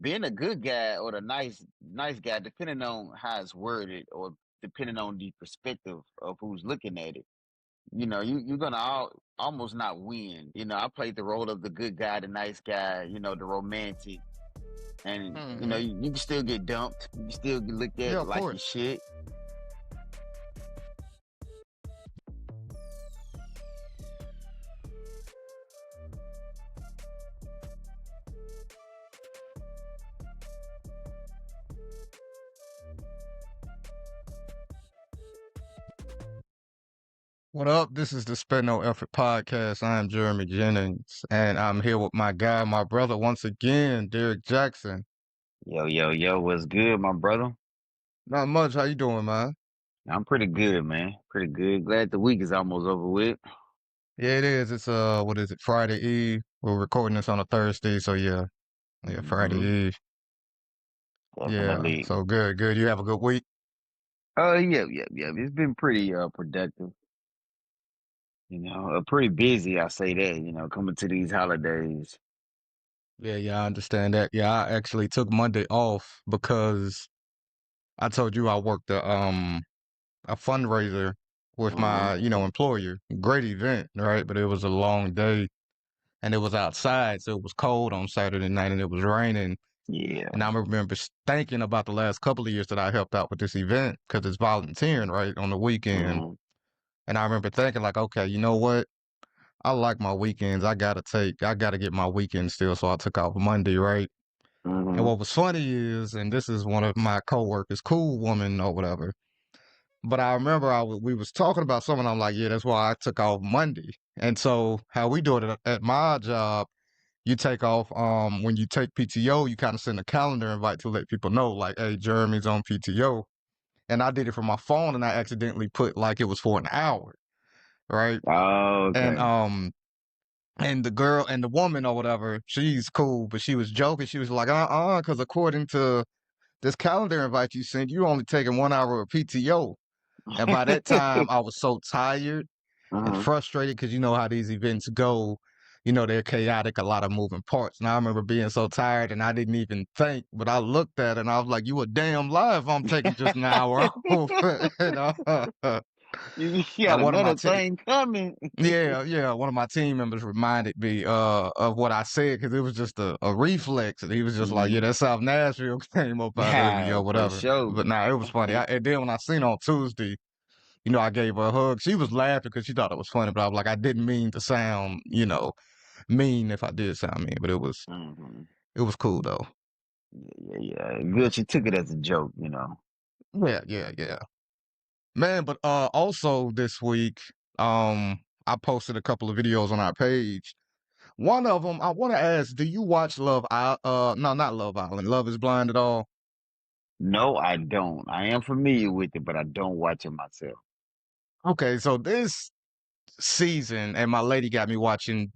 being a good guy or the nice guy, depending on how it's worded or depending on the perspective of who's looking at it, you're gonna almost not win. I played the role of the good guy, the nice guy, the romantic, and Hmm. you can still get dumped. You can still get looked Yeah, at of like you course. shit. What up? This is the Spend No Effort podcast. I'm Jeremy Jennings, and I'm here with my guy, my brother, once again, Derek Jackson. Yo, yo, yo, what's good, my brother? Not much. How you doing, man? I'm pretty good, man. Pretty good. Glad the week is almost over with. Yeah, it is. It's what is it? Friday Eve. We're recording this on a Thursday, so yeah, Friday Hmm. Eve. Yeah. Definitely. So good, good. You have a good week. Oh, yeah, yeah, yeah. It's been pretty productive. Pretty busy. I say that. Coming to these holidays. Yeah, I understand that. Yeah, I actually took Monday off because I told you I worked a fundraiser with Hmm. my employer. Great event, right? But it was a long day and it was outside, so it was cold on Saturday night and it was raining. Yeah. And I remember thinking about the last couple of years that I helped out with this event because it's volunteering, right, on the weekend. Hmm. And I remember thinking, like, okay, you know what? I like my weekends. I gotta get my weekend still. So I took off Monday, right? And Hmm. what was funny is, and this is one of my coworkers, cool woman or whatever. But I remember we was talking about something. I'm like, yeah, that's why I took off Monday. And so how we do it at my job, you take off when you take PTO, you kind of send a calendar invite to let people know, like, hey, Jeremy's on PTO. And I did it from my phone and I accidentally put like it was for an hour, right? Oh, And okay. the girl and the woman or whatever, she's cool, but she was joking. She was like, because according to this calendar invite you sent, you only taking 1 hour of PTO. And by that time, I was so tired and Uh-huh. frustrated because you know how these events go. You know, they're chaotic, a lot of moving parts. And I remember being so tired and I didn't even think, but I looked at it and I was like, you a damn lie if I'm taking just an hour off. and, You got one of my another thing coming. yeah, one of my team members reminded me of what I said because it was just a reflex. And he was just like, yeah, Mhm. that South Nashville came up out of me Yeah, or for whatever. sure. But nah, it was funny. And then when I seen her on Tuesday, I gave her a hug. She was laughing because she thought it was funny, but I was like, I didn't mean to sound, mean if I did sound mean, but Hmm. it was cool though. Yeah, yeah, yeah. Good, she took it as a joke. Yeah. Man, but also this week, I posted a couple of videos on our page. One of them, I want to ask, do you watch no, not Love Island, Love is Blind at all? No, I don't. I am familiar with it, but I don't watch it myself. Okay, so this season, and my lady got me watching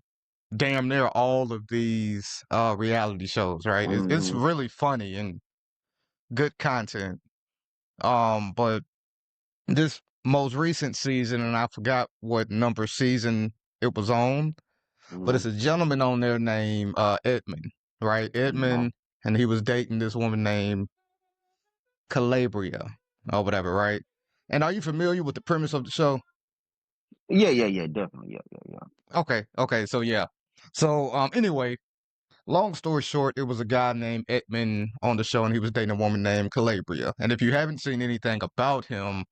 damn near all of these reality shows, right? It's Hmm. really funny and good content. But this most recent season, and I forgot what number season it was on, but Hmm. it's a gentleman on there named Edmund, right? Hmm. Edmund, and he was dating this woman named Calabria or whatever, right? And are you familiar with the premise of the show? Yeah, yeah, yeah, definitely. Yeah, yeah, yeah. Okay, so yeah. So anyway, long story short, it was a guy named Edmund on the show, and he was dating a woman named Calabria. And if you haven't seen anything about him,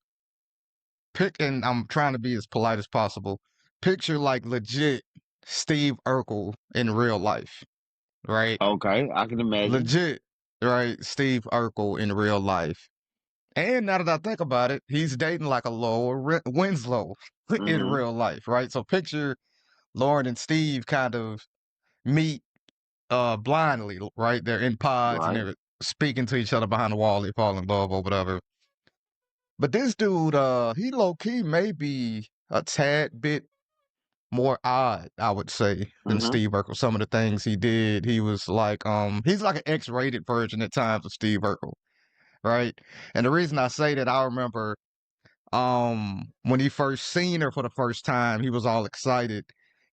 and I'm trying to be as polite as possible, picture like legit Steve Urkel in real life, right? Okay, I can imagine. Legit, right? Steve Urkel in real life. And now that I think about it, he's dating like a Laura Winslow in Hmm. real life, right? So picture Lauren and Steve kind of meet blindly, right? They're in pods and Right. they're speaking to each other behind the wall, they fall in love or whatever. But this dude, he low key may be a tad bit more odd, I would say, than Hmm. Steve Urkel. Some of the things he did, he was like, he's like an X-rated version at times of Steve Urkel, right? And the reason I say that, I remember, when he first seen her for the first time, he was all excited,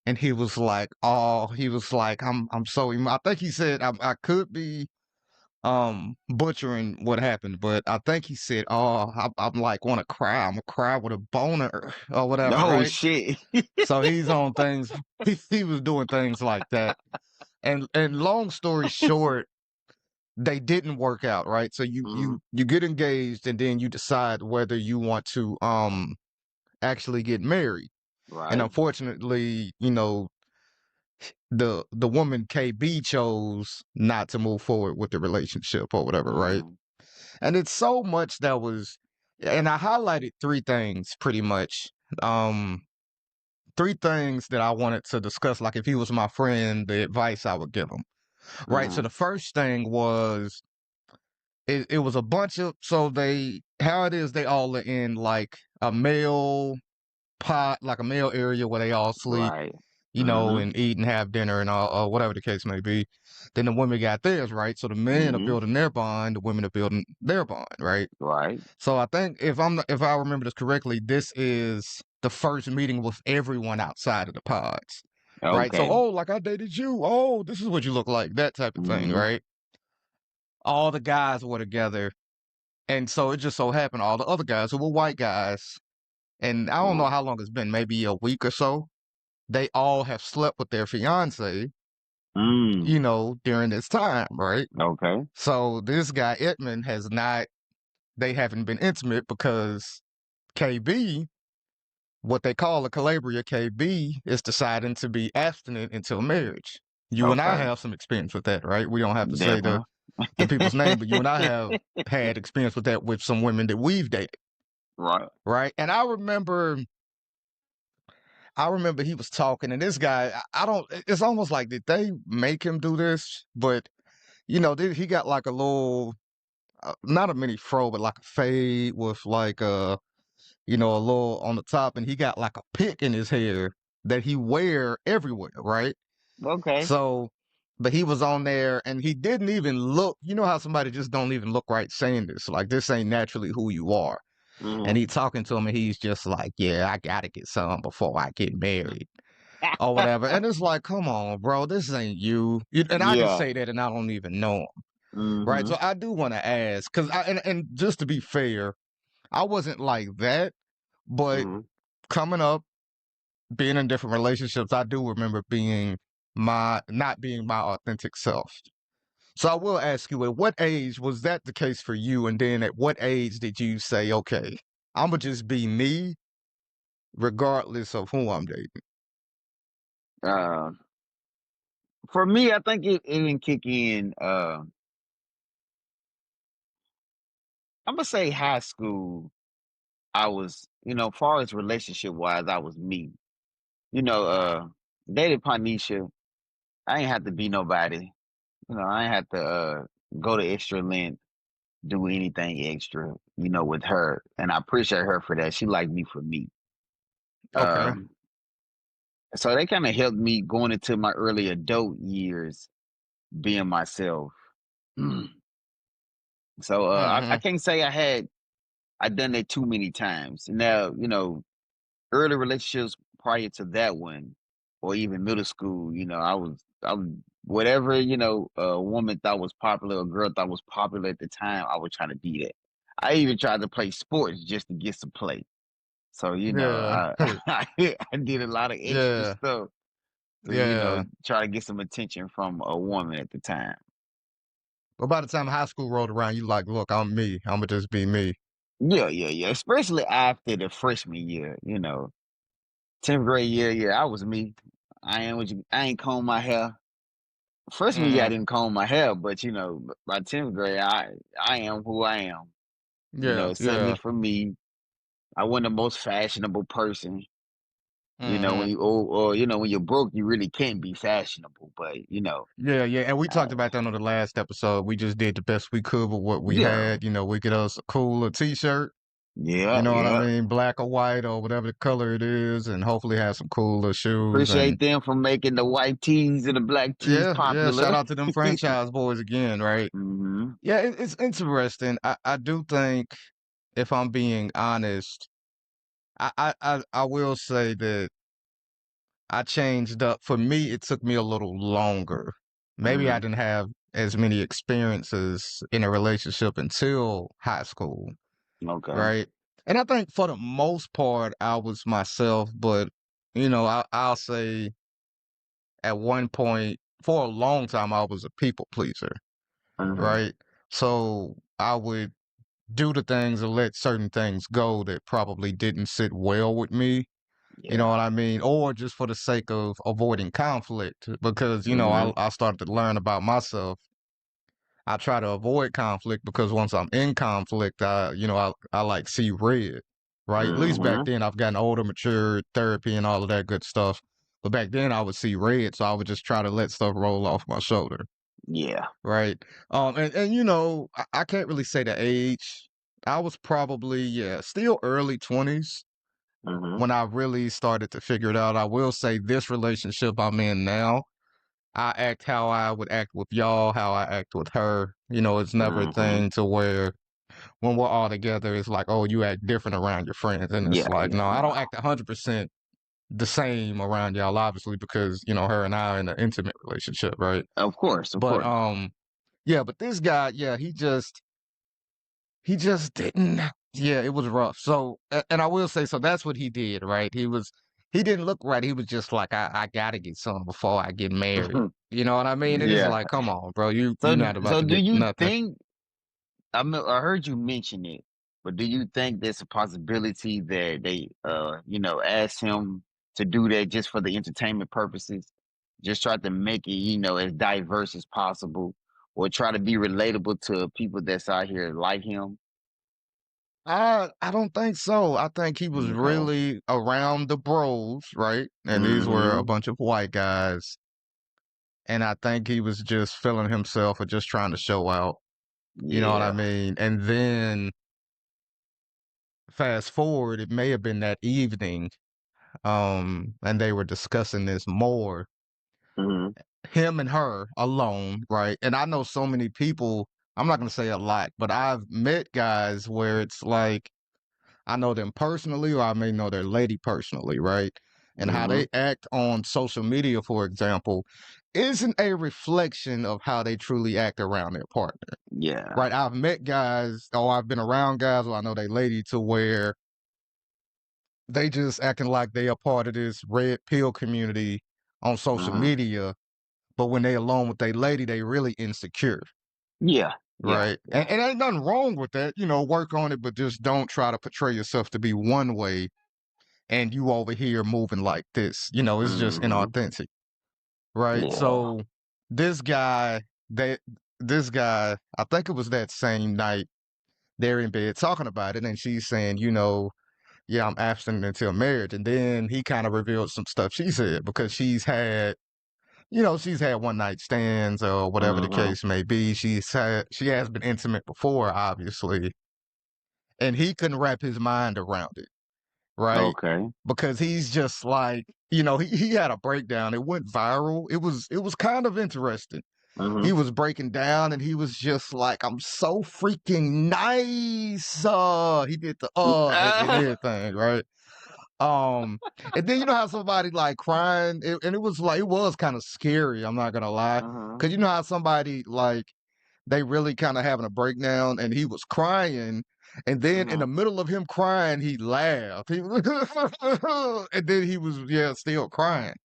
and he was like, "Oh," he was like, "I'm so." I think he said, I could be butchering what happened, but I think he said, "Oh, I'm like want to cry. I'm gonna cry with a boner or whatever," Oh right? shit. So he's on things. He was doing things like that, and long story short, they didn't work out, right? So you Hmm. you you get engaged, and then you decide whether you want to actually get married. And Right. unfortunately, the woman KB chose not to move forward with the relationship or whatever, right? Hmm. And it's so much that was, and I highlighted three things pretty much. Um, Three things that I wanted to discuss. Like if he was my friend, the advice I would give him. Right. So Hmm. the first thing was it was a bunch of so they how it is they all are in like a male pot, like a male area where they all sleep, Right. Hmm. and eat and have dinner and all, or whatever the case may be. Then the women got theirs, right? So the men are Hmm. building their bond, the women are building their bond, right? Right. So I think if I remember this correctly, this is the first meeting with everyone outside of the pods, right? So Okay. oh, like I dated you. Oh, this is what you look like, that type of thing, Hmm. right? All the guys were together, and so it just so happened all the other guys who were white guys, and I don't know how long it's been, maybe a week or so. They all have slept with their fiance, Mm. during this time, right? Okay. So this guy Edmund has not. They haven't been intimate because KB, what they call a Calabria KB, is deciding to be abstinent until marriage. You and I Okay. have some experience with that, right? We don't have to say Definitely. the people's name, but you and I have had experience with that with some women that we've dated, Right. right? And I remember he was talking, and this guy, I don't. It's almost like did they make him do this? But he got like a little, not a mini fro, but like a fade with like a little on the top, and he got like a pick in his hair that he wear everywhere, right? Okay. So, but he was on there, and he didn't even look. You know how somebody just don't even look right saying this, like this ain't naturally who you are. And Hmm. he talking to him, and he's just like, "Yeah, I gotta get some before I get married." Or whatever. And it's like, come on, bro, this ain't you. And I can Yeah. say that and I don't even know him. Right. Hmm. So I do want to ask, because and just to be fair, I wasn't like that, but Hmm. coming up, being in different relationships, I do remember being not being my authentic self. So I will ask you, at what age was that the case for you? And then at what age did you say, okay, I'm gonna just be me, regardless of who I'm dating? Uh, for me, I think it didn't kick in. I'm gonna say high school. I was, far as relationship wise, I was me. You know, uh, dated Panisha. I ain't have to be nobody. I ain't have to go to extra length, do anything extra. With her, and I appreciate her for that. She liked me for me. Okay. Um, so they kind of helped me going into my early adult years, being myself. So I Mm-hmm. can't say I done that too many times. Now, early relationships prior to that one, or even middle school, I was whatever, a woman thought was popular, a girl thought was popular at the time, I was trying to be that. I even tried to play sports just to get some play. So, Yeah. I did a lot of extra Yeah. stuff to, Yeah. try to get some attention from a woman at the time. But by the time high school rolled around, you like, look, I'm me. I'm gonna just be me. Yeah, yeah, yeah. Especially after the freshman year, 10th grade year, yeah, I was me. I ain't comb my hair. Freshman year, I Mm-hmm. didn't comb my hair, but by 10th grade, I am who I am. Yeah. Accept me Yeah. for me. I wasn't the most fashionable person. Mm-hmm. When you're broke, you really can't be fashionable. But Yeah. Yeah. And we talked uh, about that on the last episode. We just did the best we could with what we yeah, had. We could us a cooler t-shirt. You yeah, know what I yeah. mean? Black or white or whatever the color it is, and hopefully have some cooler shoes. And Appreciate them for making the white tees and the black tees yeah, yeah. Shout popular. out to them franchise boys again, right? Hmm. Yeah, it's interesting. I do think, if I'm being honest, I will say that I changed up. For me, it took me a little longer. Maybe I Hmm. didn't have as many experiences in a relationship until high school, Okay. right? And I think for the most part, I was myself, but I'll say at one point, for a long time, I was a people pleaser, Mm-hmm. right? So I would do the things or let certain things go that probably didn't sit well with me. You know Yeah. what I mean? Or just for the sake of avoiding conflict, because Mm-hmm. I started to learn about myself. I try to avoid conflict because once I'm in conflict, I like see red, right? At least back Mm-hmm. then, I've gotten older, mature, therapy, and all of that good stuff. But back then, I would see red, so I would just try to let stuff roll off my shoulder, Yeah. right? And I can't really say the age. I was probably still early 20s Mm-hmm. when I really started to figure it out. I will say this relationship I'm in now, I act how I would act with y'all, how I act with her. It's never a Mm-hmm. thing to where when we're all together, it's like, oh, you act different around your friends. And it's Yeah. like, Yeah. no, I No. don't act 100% the same around y'all, obviously, because, her and I are in an intimate relationship, right? Of course. Of But, course. yeah, but this guy, yeah, he just didn't, yeah, it was rough. So, and I will say, so that's what he did, right? He didn't look right. He was just like, I gotta get some before I get married. You know what I mean? And it's Yeah. like, come on, bro, you're So, not about so to do get you nothing. think? I heard you mention it, but do you think there's a possibility that they, asked him to do that just for the entertainment purposes, just try to make it, as diverse as possible, or try to be relatable to people that's out here like him? I don't think so. I think he was Okay. really around the bros, right? And these were a Mm-hmm. bunch of white guys. And I think he was just feeling himself or just trying to show out. You know what I Yeah. mean? And then fast forward, it may have been that evening, and they were discussing this more, Mm-hmm. him and her alone, right? And I know so many people, I'm not gonna say a lot, but I've met guys where it's like I know them personally, or I may know their lady personally, right? And how Mm-hmm. they act on social media, for example, isn't a reflection of how they truly act around their partner, Yeah. right? I've met guys, or I've been around guys, or I know they lady to where they just acting like they are part of this red pill community on social Mm-hmm. media, but when they alone with their lady, they really insecure, Yeah. Yeah. right? Yeah. And ain't nothing wrong with that, work on it, but just don't try to portray yourself to be one way and you over here moving like this. It's just Mm-hmm. inauthentic, right? Yeah. So this guy, that this guy, I think it was that same night they're in bed talking about it, and she's saying, yeah, I'm abstinent until marriage. And then he kind of revealed some stuff she said because she's had one night stands or whatever the Mm-hmm. case may be. She has been intimate before, obviously, and he couldn't wrap his mind around it, right? Okay. Because he's just like, he had a breakdown. It went viral. It was kind of interesting. Mm-hmm. He was breaking down and he was just like, I'm so freaking nice. He did the and everything, right? Um, and then how somebody like crying, and it was kind of scary. I'm not gonna lie, Mm-hmm. because how somebody like they really kind of having a breakdown, and he was crying, and then in Mm-hmm. the middle of him crying, he laughed, and then he was still crying,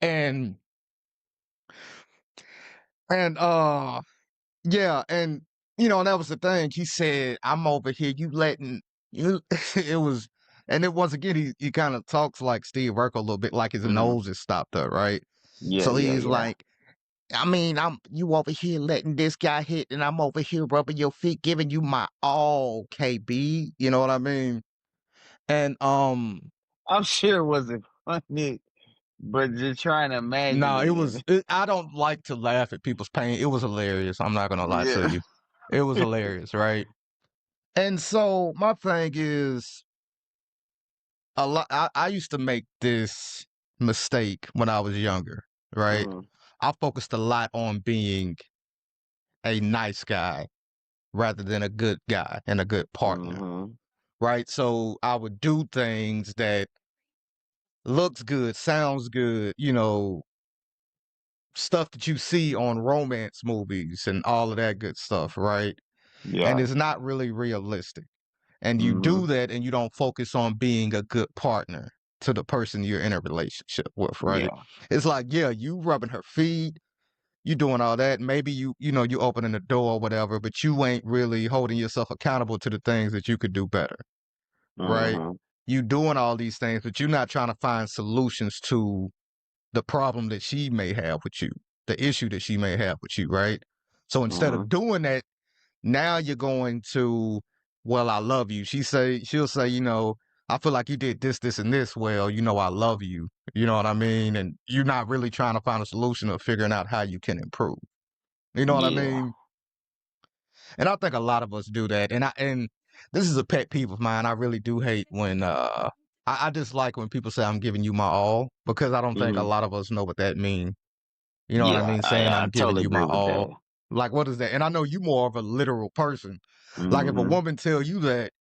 and and yeah, and and that was the thing. He said, "I'm over here, you letting you." It was, and then once again, he kind of talks like Steve Urkel a little bit, like his Mm-hmm. nose is stopped up, right? Yeah. So Yeah. he's Yeah. like, I mean, I'm you over here letting this guy hit, and I'm over here rubbing your feet, giving you my all, KB. You know what I mean? And I'm sure it wasn't funny, but just trying to imagine no, it. I don't like to laugh at people's pain. It was hilarious. I'm not gonna lie to Yeah. you. It was hilarious, right? And so my thing is a lot. I used to make this mistake when I was younger, right? Mm-hmm. I focused a lot on being a nice guy rather than a good guy and a good partner, Mm-hmm. right? So I would do things that looks good, sounds good, stuff that you see on romance movies and all of that good stuff, right? And Yeah. it's not really realistic. And you Mm-hmm. do that and you don't focus on being a good partner to the person you're in a relationship with, right? Yeah. It's like, yeah, you rubbing her feet, you doing all that. Maybe you opening the door or whatever, but you ain't really holding yourself accountable to the things that you could do better, right? Mm-hmm. You doing all these things, but you're not trying to find solutions to the problem that she may have with you, the issue that she may have with you, right? So instead Mm-hmm. of doing that, now you're going to, well, I love you. She'll say, I feel like you did this, this, and this. Well, I love you. You know what I mean? And you're not really trying to find a solution or figuring out how you can improve. You know what I Yeah. mean? And I think a lot of us do that. And this is a pet peeve of mine. I really do hate when I dislike when people say I'm giving you my all, because I don't think a Mm-hmm. lot of us know what that means. You know what I Yeah. mean? Saying I I'm giving totally you my agree with that. all. Like, what is that? And I know you more of a literal person. Like, if a Mm-hmm. woman tell you that,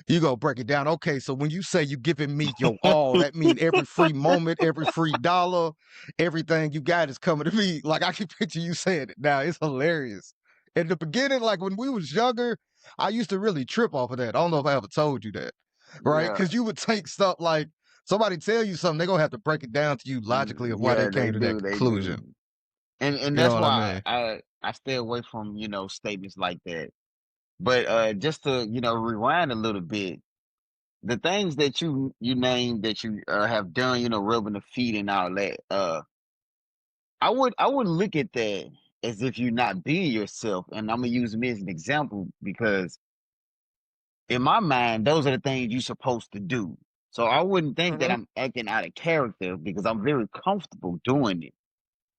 you go break it down. Okay, so when you say you giving me your all, that mean every free moment, every free dollar, everything you got is coming to me. Like, I can picture you saying it now. It's hilarious. In the beginning, like when we was younger, I used to really trip off of that. I don't know if I ever told you that, right? Yeah. Because you would take stuff like somebody tell you something, they're gonna have to break it down to you logically of why they Yeah, they came to that do. They conclusion. do. And You know that's what I why mean? I stay away from, statements like that. But just to, rewind a little bit, the things that you named that you have done, rubbing the feet and all that, I would look at that as if you're not being yourself. And I'm gonna use me as an example because in my mind, those are the things you're supposed to do. So I wouldn't think that Mm-hmm. I'm acting out of character because I'm very comfortable doing it.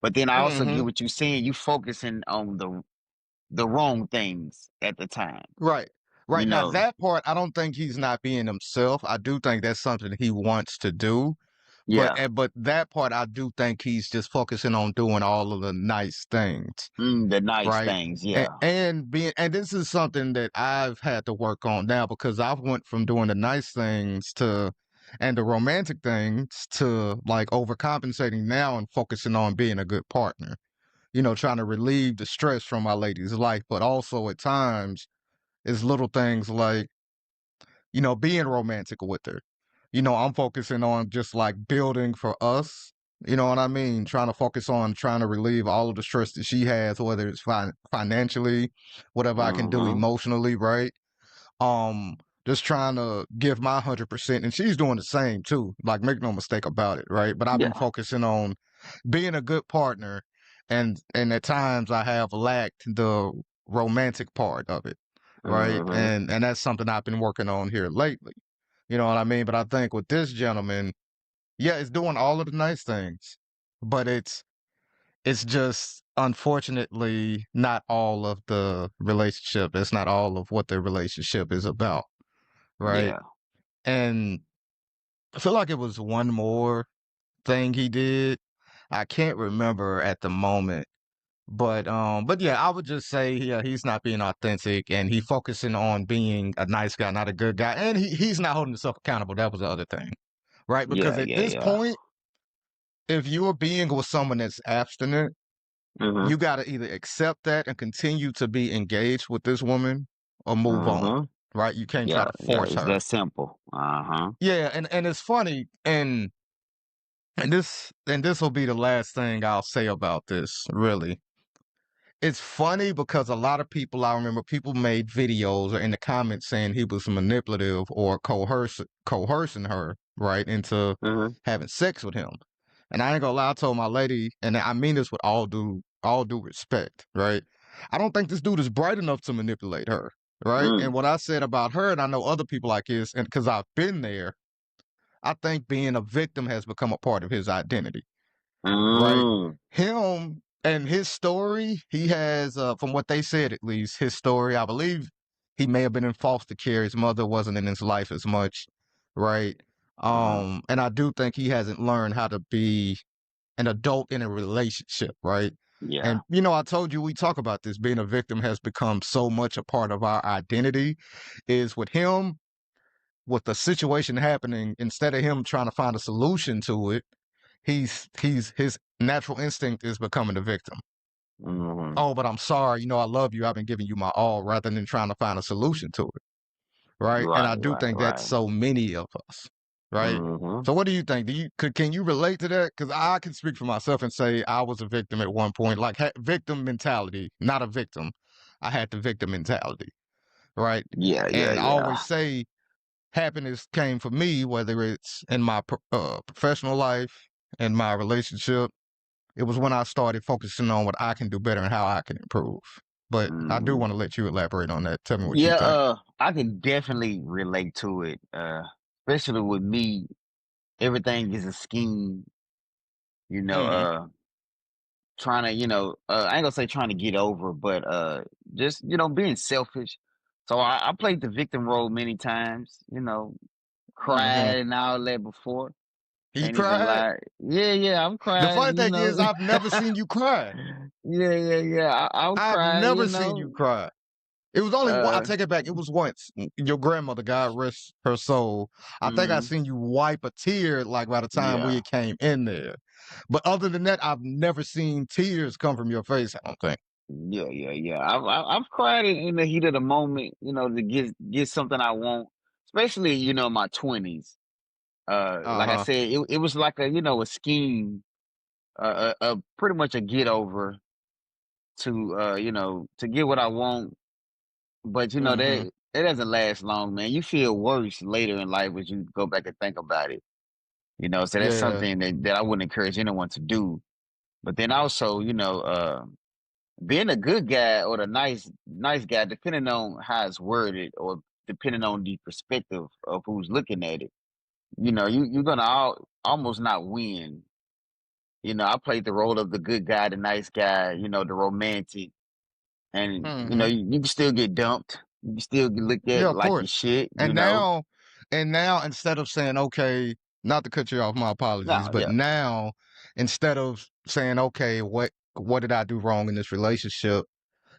But then I also get Mm-hmm. what you're saying. You focusing on the wrong things at the time. Right. You Right. Now know, that part, I don't think he's not being himself. I do think that's something he wants to do. But yeah, but that part, I do think he's just focusing on doing all of the nice things, the nice right? things. And, Yeah. and being and this is something that I've had to work on now, because I've went from doing the nice things to and the romantic things to like overcompensating now and focusing on being a good partner. Trying to relieve the stress from my lady's life, but also at times it's little things like, being romantic with her. I'm focusing on just like building for us. You know what I mean? Trying to focus on trying to relieve all of the stress that she has, whether it's financially, whatever I can do Mm-hmm. emotionally, right? Um, just trying to give my 100%, and she's doing the same too. Like, make no mistake about it, right? But I've been Yeah. focusing on being a good partner, and at times I have lacked the romantic part of it, right? Mm-hmm. And that's something I've been working on here lately. You know what I mean? But I think with this gentleman, yeah, it's doing all of the nice things, but it's just unfortunately not all of the relationship. It's not all of what the relationship is about, right? Yeah. And I feel like it was one more thing he did. I can't remember at the moment. But yeah, I would just say, yeah, he's not being authentic, and he focusing on being a nice guy, not a good guy, and he's not holding himself accountable. That was the other thing, right? Because Yeah. at Yeah. this Yeah. point, if you're being with someone that's abstinent, Mm-hmm. you got to either accept that and continue to be engaged with this woman, or move on, Mm-hmm. right? You can't try Yeah. to Yeah. force It's her. that simple. Uh-huh. Yeah, and it's funny, and this will be the last thing I'll say about this, really. It's funny because a lot of people, I remember people made videos or in the comments saying he was manipulative or coercing her, right, into Mm-hmm. having sex with him. And I ain't gonna lie, I told my lady, and I mean this with all due respect, right? I don't think this dude is bright enough to manipulate her, right? And Mm. what I said about her, and I know other people like this, and because I've been there, I think being a victim has become a part of his identity, right? Mm. Him and his story, he has, from what they said at least, his story, I believe he may have been in foster care. His mother wasn't in his life as much, right? Uh, And I do think he hasn't learned how to be an adult in a relationship, right? yeah. And, I told you we talk about this. Being a victim has become so much a part of our identity. Is with him, with the situation happening, instead of him trying to find a solution to it, he's his natural instinct is becoming the victim. Mm-hmm. Oh, but I'm sorry. I love you. I've been giving you my all rather than trying to find a solution to it. Right. And Right, I do right, think that's right. so many of us. Right. Mm-hmm. So what do you think? Can you relate to that? Because I can speak for myself and say I was a victim at one point, like victim mentality, not a victim. I had the victim mentality. Right. Yeah, yeah, And I yeah. always say happiness came for me, whether it's in my professional life, in my relationship. It was when I started focusing on what I can do better and how I can improve. But I do Mm-hmm. want to let you elaborate on that. Tell me what you Yeah, think. I can definitely relate to it. Especially with me, everything is a scheme, you know, Hmm. trying to, I ain't gonna say trying to get over, but just, being selfish. So I played the victim role many times, Hmm. cried and all that before. You Can't even cried? lie. Yeah, yeah, I'm The crying, funny thing is, I've never seen you cry. Yeah, yeah, yeah. I'm I've crying, never seen you cry. It was only one. I Uh, take it back. It was once. Your grandmother, God rest her soul. I think I mhm, seen you wipe a tear like by the time yeah. we came in there. But other than that, I've never seen tears come from your face. I don't think. Yeah, yeah, yeah. I've cried in the heat of the moment, to get something I want, especially my 20s. Uh Like I huh. said, it was like a scheme, pretty much a get over to to get what I want. But Hmm. that doesn't last long, man. You feel worse later in life as you go back and think about it. So that's Yeah. something that I wouldn't encourage anyone to do. But then also, being a good guy or the nice guy, depending on how it's worded or depending on the perspective of who's looking at it, you're gonna almost not win. I played the role of the good guy, the nice guy, the romantic, and Hmm. you can still get dumped. You can still get looked at Yeah, of like you course. shit. And now, instead of saying, okay, not to cut you off, my apologies, No, but yeah, now instead of saying, okay, what did I do wrong in this relationship?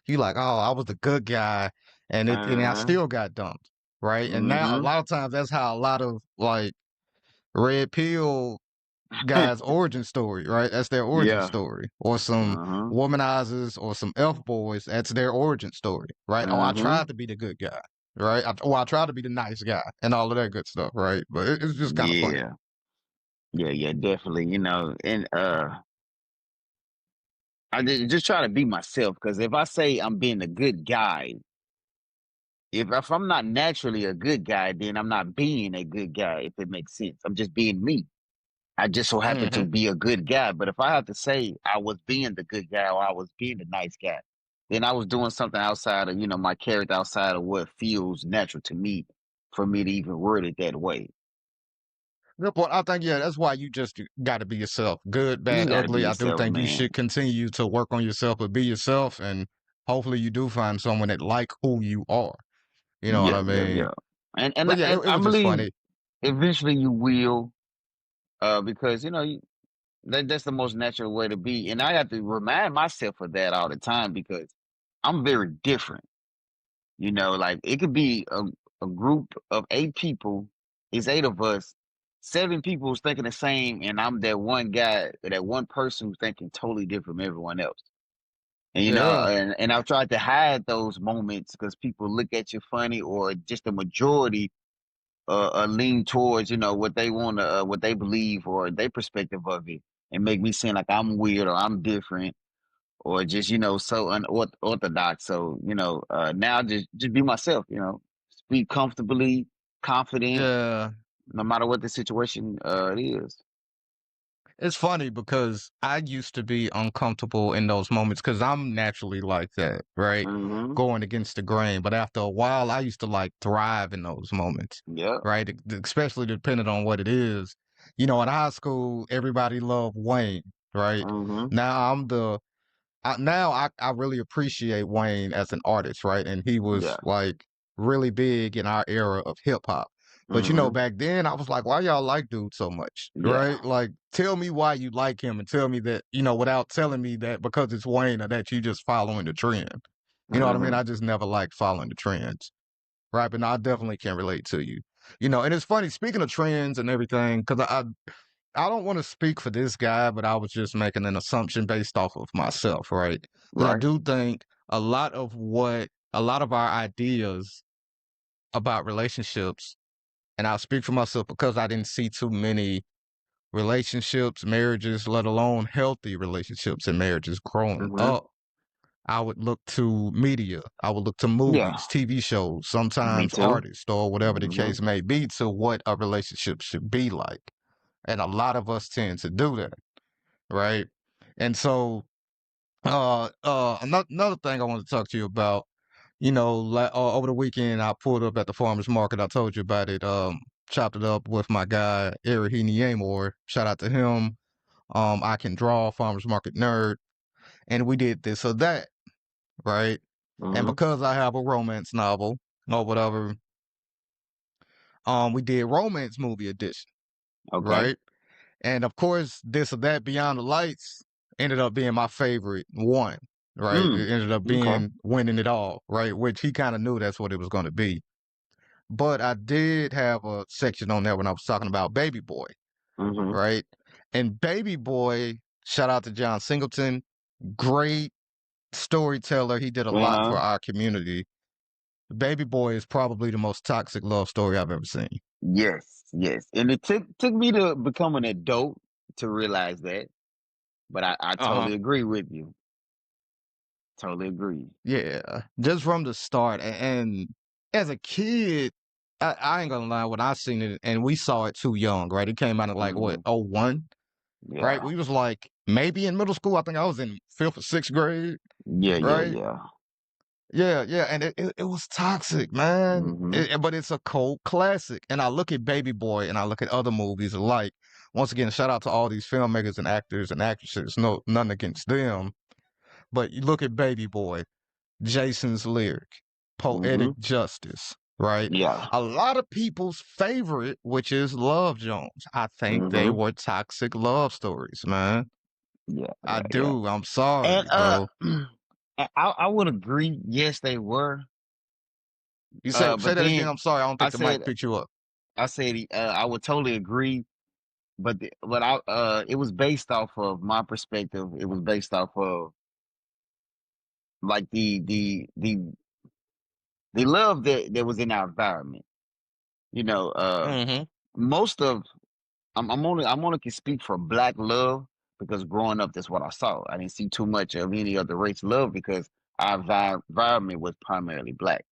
You like, oh, I was the good guy, and I uh-huh. still got dumped, right? And now a Mm-hmm. lot of times that's how a lot of like red pill guy's origin story, right? That's their origin Yeah. story. Or some Uh-huh. womanizers or some F boys, that's their origin story, right? Oh, I Mm-hmm. tried to be the good guy, right? I tried to be the nice guy and all of that good stuff, right? But it's just kind of funny. Yeah. Yeah, yeah, definitely. And just try to be myself because if I say I'm being a good guy, if I'm not naturally a good guy, then I'm not being a good guy, if it makes sense. I'm just being me. I just so happen to Hmm. be a good guy. But if I have to say I was being the good guy or I was being the nice guy, then I was doing something outside of, my character, outside of what feels natural to me for me to even word it that way. Good point. I think, yeah, that's why you just got to be yourself. Good, You just bad, gotta be ugly. I do yourself, think you man. should continue to work on yourself, but be yourself. And hopefully you do find someone that like who you are. You know what Yeah, I yeah, mean? yeah. And But yeah, and it I was just believe funny. eventually you will, because that's the most natural way to be. And I have to remind myself of that all the time because I'm very different. Like it could be a group of 8 people, it's 8 of us, 7 people who's thinking the same, and I'm that one guy, that one person who's thinking totally different from everyone else. And Yeah. and I've tried to hide those moments because people look at you funny, or just the majority lean towards what they want to what they believe or their perspective of it, and make me seem like I'm weird or I'm different or just so unorthodox. So now just be myself. Speak comfortably, confident, Yeah. no matter what the situation it is. It's funny because I used to be uncomfortable in those moments because I'm naturally like that, right? Mm-hmm. Going against the grain. But after a while, I used to like thrive in those moments, Yep. right? Especially depending on what it is. In high school, everybody loved Wayne, right? Mm-hmm. Now I really appreciate Wayne as an artist, right? And he was Yeah. like really big in our era of hip hop. But Mm-hmm. back then I was like, why y'all like dude so much? Yeah. Right? Like, tell me why you like him and tell me that, without telling me that because it's Wayne or that you just following the trend. You know what I mean? Mm-hmm. I just never liked following the trends. Right. But no, I definitely can relate to you. And it's funny, speaking of trends and everything, because I don't want to speak for this guy, but I was just making an assumption based off of myself, right? Because I Right. do think a lot of our ideas about relationships, and I'll speak for myself because I didn't see too many relationships, marriages, let alone healthy relationships and marriages growing Mm-hmm. up. I would look to media. I would look to Yeah. movies, TV shows, Me sometimes too. artists, or whatever the Mm-hmm. case may be, to what a relationship should be like. And a lot of us tend to do that, right? And so, another thing I want to talk to you about, over the weekend, I pulled up at the farmer's market. I told you about it. Chopped it up with my guy, Eric Amor. Shout out to him. I Can Draw, Farmer's Market Nerd. And we did this or that, right? And Mm-hmm. because I have a romance novel or whatever, we did romance movie edition, Okay. right? And of course, this or that Beyond the Lights ended up being my favorite one, right? Mm. It ended up Okay. being winning it all, right? Which he kind of knew that's what it was going to be. But I did have a section on there when I was talking about Baby Boy, Mm-hmm. right? And Baby Boy, shout out to John Singleton, great storyteller. He did a lot Uh-huh. for our community. Baby Boy is probably the most toxic love story I've ever seen. Yes, yes. And it took me to become an adult to realize that. But I Uh-huh. totally agree with you. Totally agree. Yeah, just from the start. And as a kid, I ain't gonna lie, when I seen it, and we saw it too young, right? It came out at like what, Mm-hmm. 01, right? Yeah. We was like maybe in middle school. I think I was in 5th or 6th grade, Yeah, yeah, right? yeah. Yeah, and it was toxic, man. Mm-hmm. But it's a cult classic. And I look at Baby Boy and I look at other movies like, once again, shout out to all these filmmakers and actors and actresses. No, none against them. But you look at Baby Boy, Jason's Lyric, Mm-hmm. Poetic Justice, right? Yeah. A lot of people's favorite, which is Love Jones. I think they Mm-hmm. were toxic love stories, man. Yeah, I yeah, yeah. do. I'm And sorry, bro. I would agree, yes, they were. You say But that again. then I'm sorry. I don't I think the mic said picked you up. I would totally agree, but I it was based off of my perspective. It was based off of like the love that was in our environment. You know, Mm-hmm. most of I'm only can speak for black love because growing up that's what I saw. I didn't see too much of any other race love because our environment was primarily black.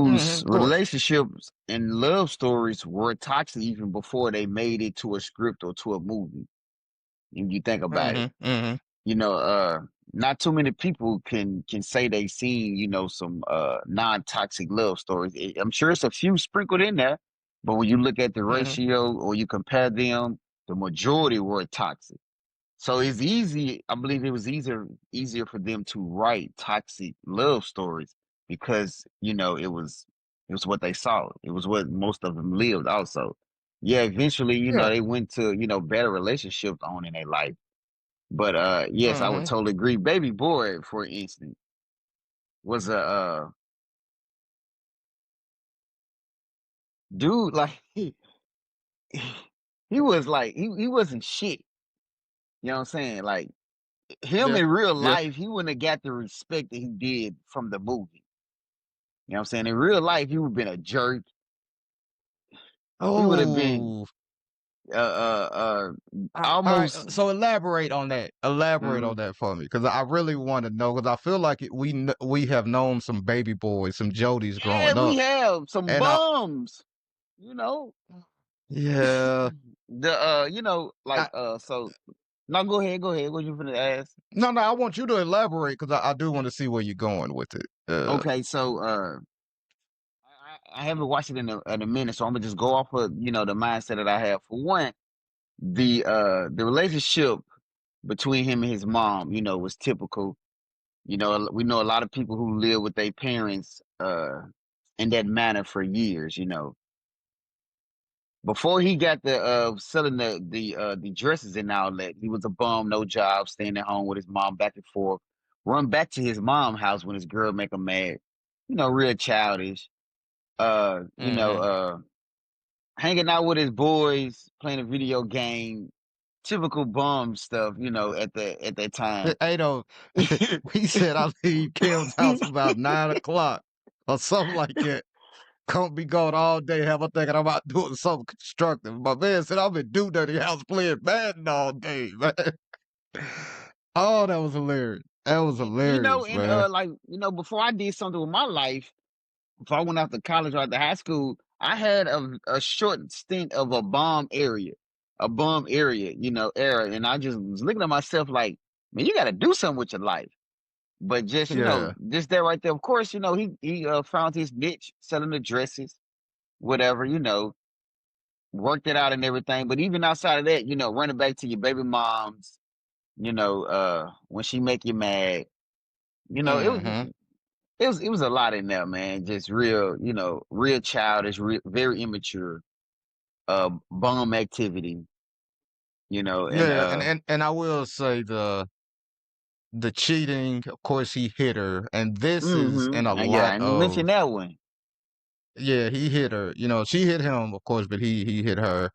Mm-hmm. Those Of course. relationships and love stories were toxic even before they made it to a script or to a movie. If you think about it, Mm-hmm. Mm-hmm. you know, not too many people can say they seen, some non-toxic love stories. I'm sure it's a few sprinkled in there, but when you look at the Mm-hmm. ratio or you compare them, the majority were toxic. So it's easy. I believe it was easier for them to write toxic love stories because it was what they saw. It was what most of them lived. Also, yeah. Eventually, Yeah. they went to better relationships on in their life. But yes, I would Mm-hmm. totally agree. Baby Boy, for instance, was a dude like he was like he wasn't shit. You know what I'm saying? Like him Yeah. in real Yeah. life, he wouldn't have got the respect that he did from the movie. You know what I'm saying? In real life, he would have been a jerk. He would have been Oh. All right. almost. So elaborate on that. Elaborate on Mhm. that for me, because I really want to know. Because I feel like we have known some baby boys, some Jodies Yeah, growing we up, have some and I bums. You know yeah. like so. No, go ahead, go ahead. What you finna ask? No. I want you to elaborate because I do want to see where you're going with it. Okay, so I haven't watched it in a minute, so I'm gonna just go off of the mindset that I have. For one, the relationship between him and his mom, was typical. We know a lot of people who live with their parents in that manner for years. Before he got the selling the dresses and all that, he was a bum, no job, staying at home with his mom back and forth. Run back to his mom house when his girl make him mad. Real childish. Uh, you know, Mm-hmm. uh, hanging out with his boys, playing a video game, typical bum stuff, at that time. Hey, though, we said I leave Kim's house about 9 o'clock or something like that. Can't be gone all day. Have a thinking I'm out doing something constructive. My man said I'm in Do Dirty House playing Madden all day, man. Oh, that was hilarious. That was hilarious, And man. before I did something with my life, before I went out to college or out to high school, I had a short stint of a bum area, era. And I just was looking at myself like, man, you got to do something with your life. But just, Yeah. just there right there, of course, he found his niche selling the dresses, whatever, worked it out and everything. But even outside of that, running back to your baby moms, when she make you mad, it was Mm-hmm. it was a lot in there, man. Just real, real childish, very immature, bum activity, and Yeah, and I will say the cheating, of course he hit her, and this is in a and yeah, lot and you of mentioned that one. yeah, he hit her. You know, she hit him, of course, but he hit her.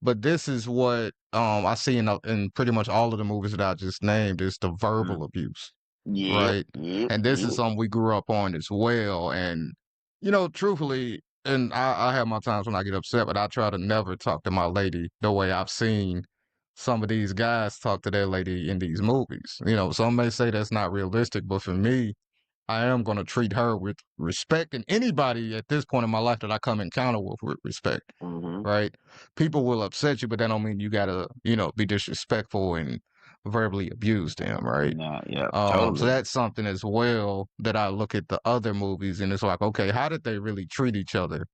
But this is what I see in pretty much all of the movies that I just named is the verbal Mm. abuse, Yep, right? yep, And this is yep. something we grew up on as well. And truthfully, and I have my times when I get upset, but I try to never talk to my lady the way I've seen some of these guys talk to their lady in these movies. You know, some may say that's not realistic, but for me, I am going to treat her with respect, and anybody at this point in my life that I come encounter with respect, Mm-hmm. right? People will upset you, but that don't mean you gotta, be disrespectful and verbally abuse them, right? No, yeah, So totally. that's something as well that I look at the other movies and it's like, okay, how did they really treat each other?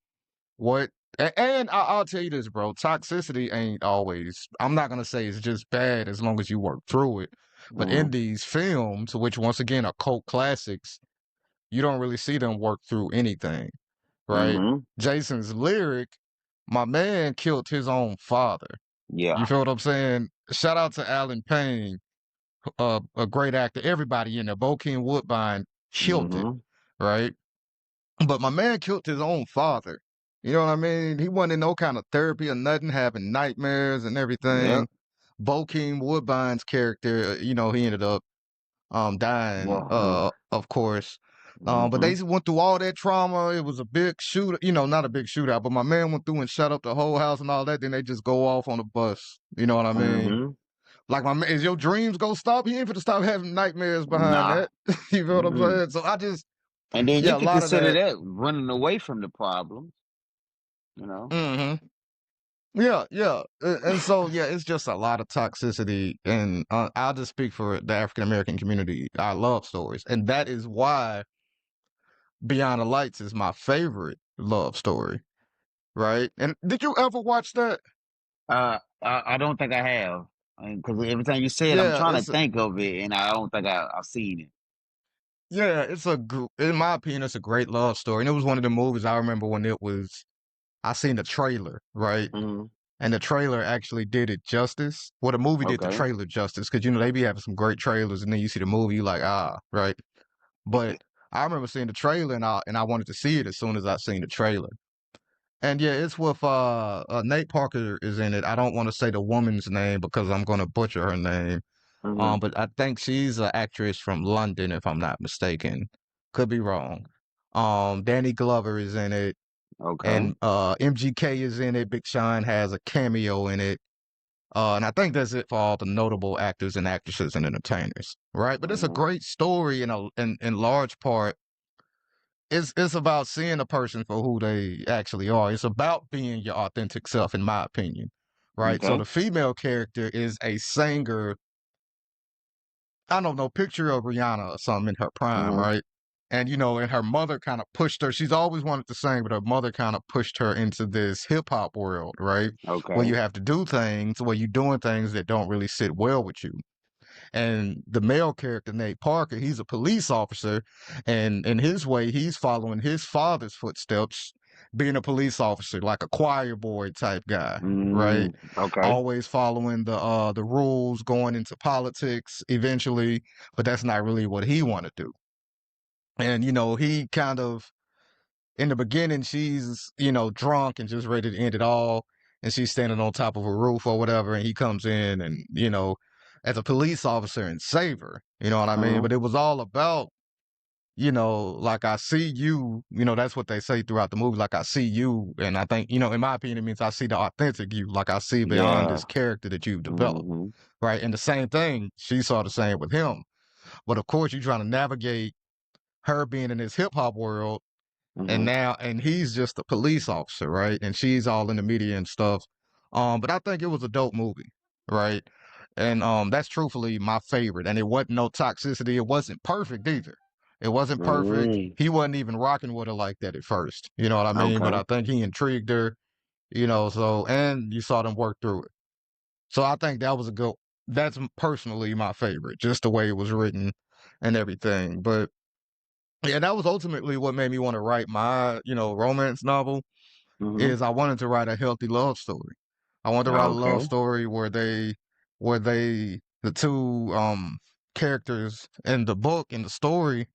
What? And I'll tell you this, bro. Toxicity ain't always. I'm not gonna say it's just bad as long as you work through it. But Mm-hmm. in these films, which once again are cult classics, you don't really see them work through anything, right? Mm-hmm. Jason's lyric, my man killed his own father. Yeah. You feel what I'm saying? Shout out to Alan Payne, a great actor. Everybody in there, Bokeem Woodbine killed it, Mm-hmm. right? But my man killed his own father. You know what I mean? He wasn't in no kind of therapy or nothing, having nightmares and Yep. everything. Bokeem Woodbine's character, he ended up dying, Yeah. of course. But Mm-hmm. they went through all that trauma. It was a big shoot, not a big shootout, but my man went through and shut up the whole house and all that. Then they just go off on the bus. You know what I mean? Mm-hmm. Like my man, is your dreams gonna stop? He ain't finna stop having nightmares behind Nah. that. You feel what I'm Mm-hmm. saying? So I just, And then you yeah, a could lot of consider that. that running away from the problems, you know. Hmm. Yeah, yeah, and so yeah, it's just a lot of toxicity, and I'll just speak for the African American community. I love stories, and that is why Beyond the Lights is my favorite love story, right? And did you ever watch that? I don't think I have, because every time you say it, I'm Yeah, trying to think of it, and I don't think I've seen it. in my opinion, it's a great love story, and it was one of the movies I remember when it was. I seen the trailer, right? Mm-hmm. And the trailer actually did it justice. Well, the movie did the Okay. trailer justice because they be having some great trailers, and then you see the movie, you like right. But I remember seeing the trailer, and I wanted to see it as soon as I seen the trailer. And yeah, it's with Nate Parker is in it. I don't want to say the woman's name because I'm gonna butcher her name. Mm-hmm. But I think she's an actress from London, if I'm not mistaken. Could be wrong. Danny Glover is in it, Okay. and MGK is in it. Big Sean has a cameo in it. And I think that's it for all the notable actors and actresses and entertainers, right? But it's a Mm-hmm. great story in large part it's about seeing a person for who they actually are. It's about being your authentic self, in my opinion. Right. So Okay. the female character is a singer. I don't know, picture of Rihanna or something in her prime, Mm-hmm. right? And and her mother kind of pushed her. She's always wanted to sing, but her mother kind of pushed her into this hip hop world, right? Where Okay. you have to do things, where you're doing things that don't really sit well with you. And the male character, Nate Parker, he's a police officer. And in his way, he's following his father's footsteps, being a police officer, like a choir boy type guy, right? Mm, okay. Always following the rules, going into politics eventually, but that's not really what he wanted to do. And he kind of in the beginning, she's, drunk and just ready to end it all. And she's standing on top of a roof or whatever. And he comes in and, as a police officer and save her. You know what I mean? Uh-huh. But it was all about, like I see you, that's what they say throughout the movie. Like I see you. And I think, in my opinion, it means I see the authentic you. Like I see beyond Yeah. this character that you've developed. Mm-hmm. Right. And the same thing, she saw the same with him. But of course, you're trying to navigate her being in this hip hop world Mm-hmm. and he's just a police officer, right? And she's all in the media and stuff. But I think it was a dope movie, right? And that's truthfully my favorite. And it wasn't no toxicity. It wasn't perfect either. It wasn't perfect. Mm-hmm. He wasn't even rocking with her like that at first. You know what I mean? But Okay. I think he intrigued her, so and you saw them work through it. So I think that was a good that's personally my favorite, just the way it was written and everything. But yeah, that was ultimately what made me want to write my, romance novel Mm-hmm. is I wanted to write a healthy love story. I wanted to write a love Okay. story the two characters in the book in the story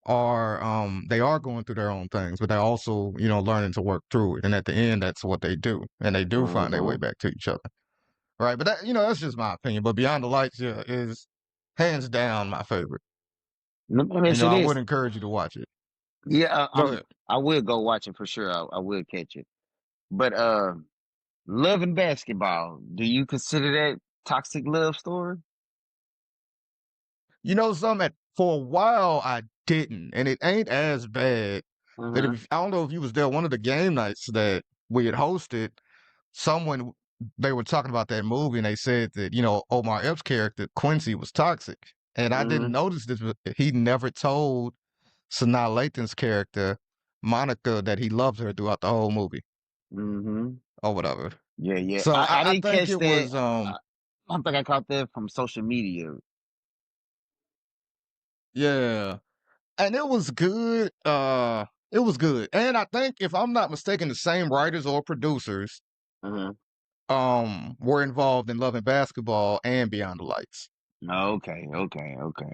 are they are going through their own things, but they're also, learning to work through it. And at the end that's what they do. And they do find their way Mm-hmm. back to each other. Right. But that, that's just my opinion. But Beyond the Lights, yeah, is hands down my favorite. Let me ask you I this. would encourage you to watch it. Yeah, Go ahead. I will go watch it for sure. I will catch it. But Love and Basketball, do you consider that toxic love story? For a while I didn't, and it ain't as bad. But Mm-hmm. if I don't know if you was there, one of the game nights that we had hosted, someone they were talking about that movie, and they said that Omar Epps' character Quincy was toxic, and I didn't Mm-hmm. notice this. But he never told Sanaa Lathan's character Monica that he loved her throughout the whole movie Mm-hmm. or whatever. Yeah, yeah. So I I didn't think catch it that. was I think I caught that from social media. yeah. And it was good. It was good. And I think if I'm not mistaken, the same writers or producers Mm-hmm. were involved in Love and Basketball and Beyond the Lights. Okay, okay, okay.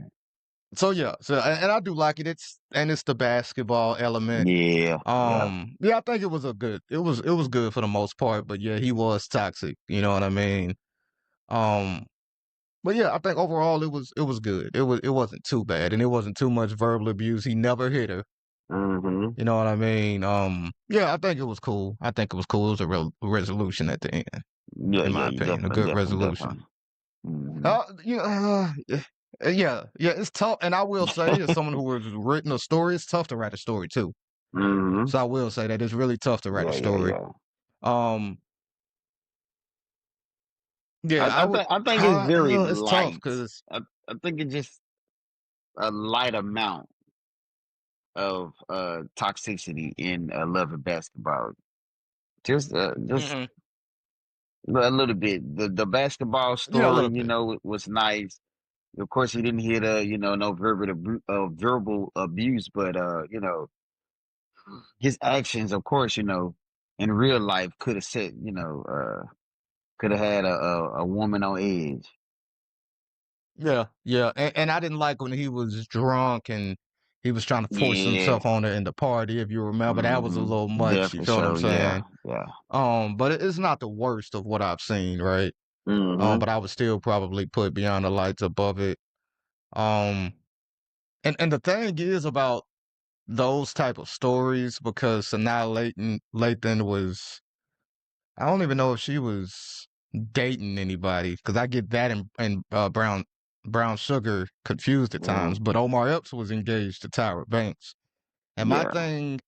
So yeah, and I do like it. It's the basketball element. Yeah, yeah. Yeah, I think it was good for the most part, but yeah, he was toxic, you know what I mean? Um but yeah, I think overall it was good. It wasn't too bad and it wasn't too much verbal abuse. He never hit her. Mm-hmm. You know what I mean? Yeah, I think it was cool. I think it was cool. It was a real resolution at the end, Yeah, in yeah, my you opinion, a definitely, good definitely, resolution. definitely. Mm-hmm. Yeah, it's tough. And I will say, as someone who has written a story, it's tough to write a story too. Mm-hmm. So I will say that it's really tough to write a Yeah, yeah, story. yeah. Um, yeah, I would. I think it's very It's tough light. because I think it's just a light amount of toxicity in Love and Basketball. Just yeah, a little bit. The basketball a story, little bit. was nice. Of course, he didn't hit no verbal abuse, but his actions, of course, in real life could have set, could have had a woman on edge. Yeah, and I didn't like when he was drunk and he was trying to force Yeah. himself on her in the party. If you remember, that was a Hmm. little much. You Definitely feel what I'm so. Yeah. saying? Yeah. But it's not the worst of what I've seen, right? Hmm. But I would still probably put Beyond the Lights above it. Um, and the thing is about those type of stories because Sanaa Lathan was I don't even know if she was dating anybody because I get that and Brown Sugar confused at Hmm. times. But Omar Epps was engaged to Tyra Banks, and my Yeah. thing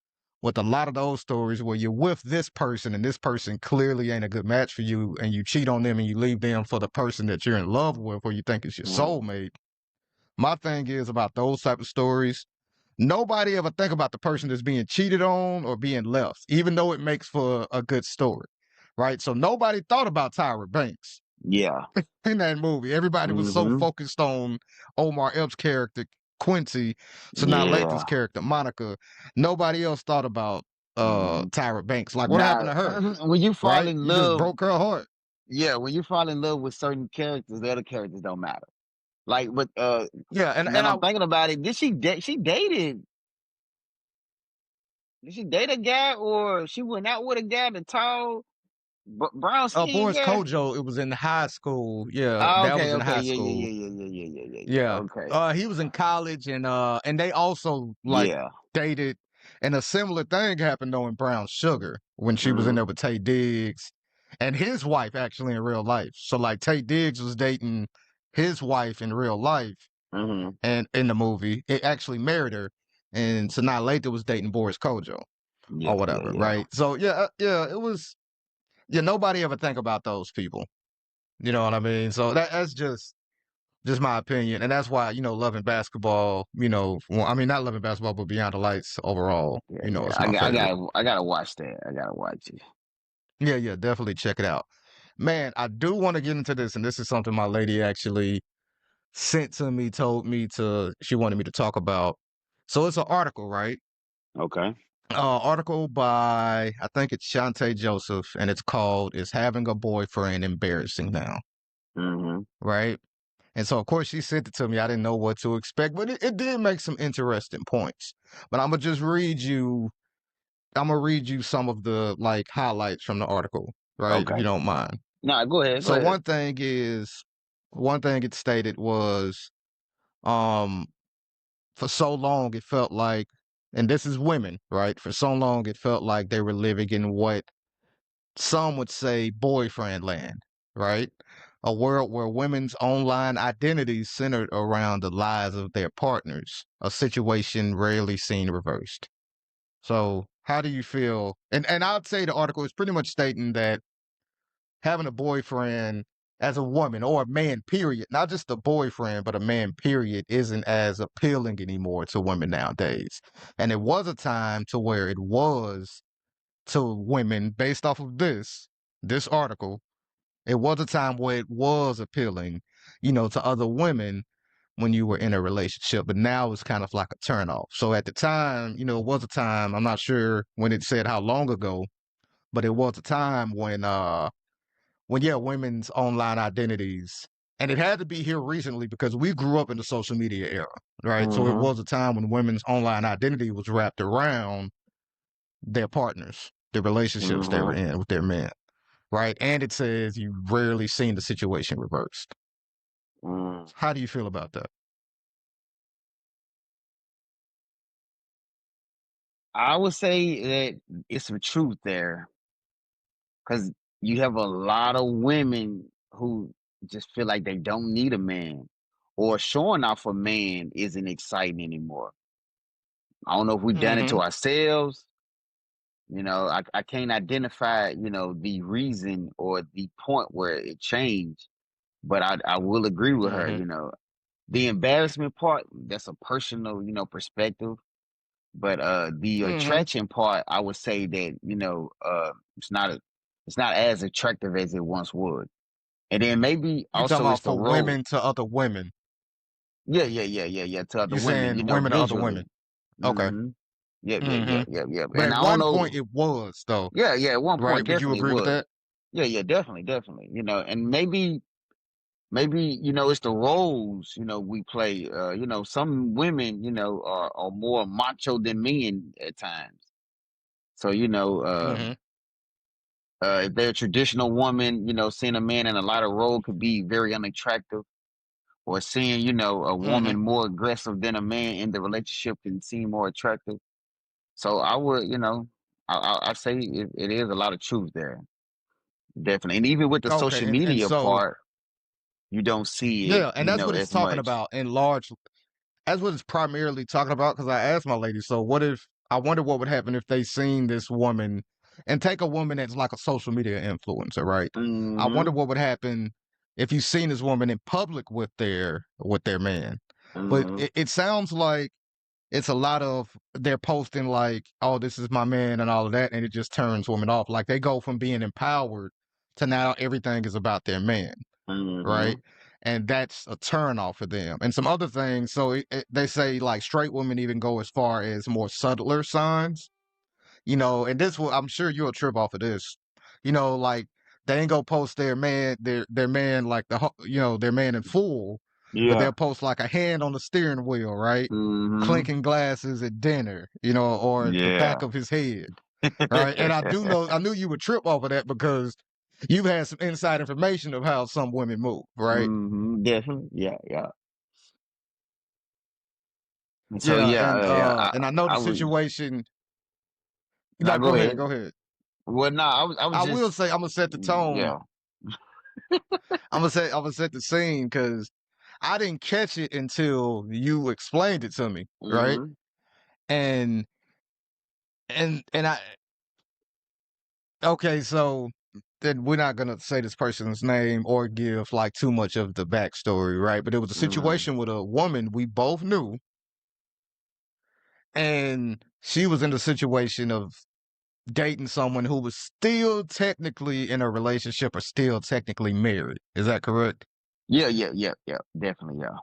with a lot of those stories where you're with this person and this person clearly ain't a good match for you, and you cheat on them and you leave them for the person that you're in love with or you think is your Mm. soulmate. My thing is about those type of stories. Nobody ever think about the person that's being cheated on or being left, even though it makes for a good story, right? So nobody thought about Tyra Banks Yeah. in that movie. Everybody was so Hmm. focused on Omar Epps' character, Quincy, Sanaa Lathan's Yeah. character, Monica. Nobody else thought about Hmm. Tyra Banks. Like, what happened Now, to her, when you fall right? in You just love, broke her heart. yeah, when you fall in love with certain characters, the other characters don't matter. Like, but Yeah, now and that I'm thinking about it, did she dated Did she date a guy or she went out with a guy, the tall brown skinned Boris guy? Kojo, it was in high school. Yeah, Oh, that okay, was in okay, high yeah, yeah, school. yeah, yeah, yeah, yeah, yeah, yeah, yeah. Yeah. Okay, He was in college and they also like yeah. dated, and a similar thing happened though in Brown Sugar when she was in Mm-hmm. there with Tay Diggs and his wife actually in real life. So like Tay Diggs was dating his wife in real life Mm-hmm. and in the movie. It actually married her. And Sanaa Lathan was dating Boris Kojo Yeah, or yeah, whatever, yeah. right? So yeah, it was nobody ever think about those people. You know what I mean? So that's just my opinion, and that's why loving basketball. Well, I mean not loving basketball, but Beyond the Lights overall. Yeah, yeah. It's my favorite. I gotta watch that. I gotta watch it. Yeah, definitely check it out, man. I do want to get into this, and this is something my lady actually sent to me, told me she wanted me to talk about. So it's an article, right? Okay. Article by I think it's Shantae Joseph, and it's called "Is Having a Boyfriend Embarrassing Now?" Mm-hmm. Right? And so, of course, she sent it to me. I didn't know what to expect, but it did make some interesting points. But I'm gonna just read you. I'm gonna read you some of the like highlights from the article, right? If you Okay. don't mind. No, go ahead. Go So ahead. one thing it stated was, um, for so long it felt like, and this is women, right? For so long it felt like they were living in what some would say boyfriend land, right? A world where women's online identities centered around the lives of their partners, a situation rarely seen reversed. So, how do you feel? And I'd say the article is pretty much stating that having a boyfriend as a woman or a man, period, not just a boyfriend, but a man, period, isn't as appealing anymore to women nowadays. And it was a time to where it was to women based off of this article. It was a time where it was appealing, to other women when you were in a relationship, but now it's kind of like a turnoff. So at the time, it was a time, I'm not sure when it said how long ago, but it was a time when yeah, women's online identities, and it had to be here recently because we grew up in the social media era, right? So it Mm-hmm. was a time when women's online identity was wrapped around their partners, the relationships they were Mm-hmm. in with their men, right? And it says you rarely seen the situation reversed. Mm. How do you feel about that? I would say that it's some truth there because you have a lot of women who just feel like they don't need a man or showing off a man isn't exciting anymore. I don't know if we've done it Mm-hmm. to ourselves. I can't identify, the reason or the point where it changed, but I will agree with her, Mm-hmm. the embarrassment part, that's a personal, perspective. But the Mm-hmm. attraction part, I would say that, it's not as attractive as it once was. And then maybe You talking also it's about the for role. women to other women? Yeah, yeah, yeah, yeah, yeah, to other You women, saying women to other women? visually. Okay. Mm-hmm. Yep, yep, Mm-hmm. yep, yep, yep. But And at I don't one point know. it was though, Yeah, yeah, at one right? point Would you definitely agree with was. that? Yeah, yeah, definitely, definitely. And maybe, it's the roles, we play. Some women, are more macho than men at times. So, Mm-hmm. if they're a traditional woman, seeing a man in a lighter role could be very unattractive. Or seeing, a Mm-hmm. woman more aggressive than a man in the relationship can seem more attractive. So I would, I say it is a lot of truth there, definitely. And even with the Okay. social And media so part, you don't see it, yeah, and that's what it's as talking much. about in large. That's what it's primarily talking about. Because I asked my lady, so what if I wonder what would happen if they seen this woman and take a woman that's like a social media influencer, right? I wonder Mm-hmm. what would happen if you seen this woman in public with their man. But Mm-hmm. it sounds like it's a lot of they're posting like, oh, this is my man and all of that, and it just turns women off. Like they go from being empowered to now everything is about their man, Mm-hmm. right? And that's a turn off for them. And some other things. So they say like straight women even go as far as more subtler signs, and this will, I'm sure you'll trip off of this, like they ain't gonna post their man, their man like their man in full, but Yeah. they'll post like a hand on the steering wheel, right? Mm-hmm. Clinking glasses at dinner, you know, or the back Yeah. of his head, right? And I knew you would trip over that because you've had some inside information of how some women move, right? Mm-hmm. Definitely. Yeah. Yeah. And so Yeah, yeah, yeah. and I know the I would. situation. Now No, go go ahead, ahead. go ahead. Well, no, I was I will just. say I'm gonna set the tone. Yeah. I'm gonna set the scene because I didn't catch it until you explained it to me, right? Mm-hmm. And and I okay, so then we're not gonna say this person's name or give like too much of the backstory, right? But it was a Mm-hmm. situation with a woman we both knew, and she was in the situation of dating someone who was still technically in a relationship or still technically married. Is that correct? Yeah. Yeah. Yeah. Yeah. Definitely. Yeah.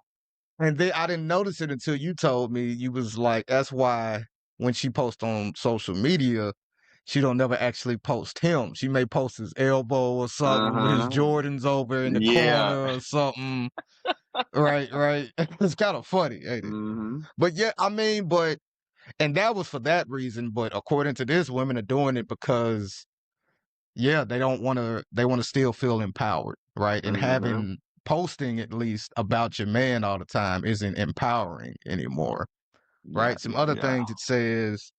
And then I didn't notice it until you told me. You was like, that's why when she posts on social media, she don't never actually post him. She may post his elbow or something, his Uh-huh. Jordans over in the Yeah. corner or something. Right, right. It's kind of funny, ain't it? Mm-hmm. But yeah, I mean, and that was for that reason. But according to this, women are doing it because yeah, they want to still feel empowered, right? And Mm-hmm. having posting at least about your man all the time isn't empowering anymore, Yeah. right? Some Yeah. other Yeah. things it says,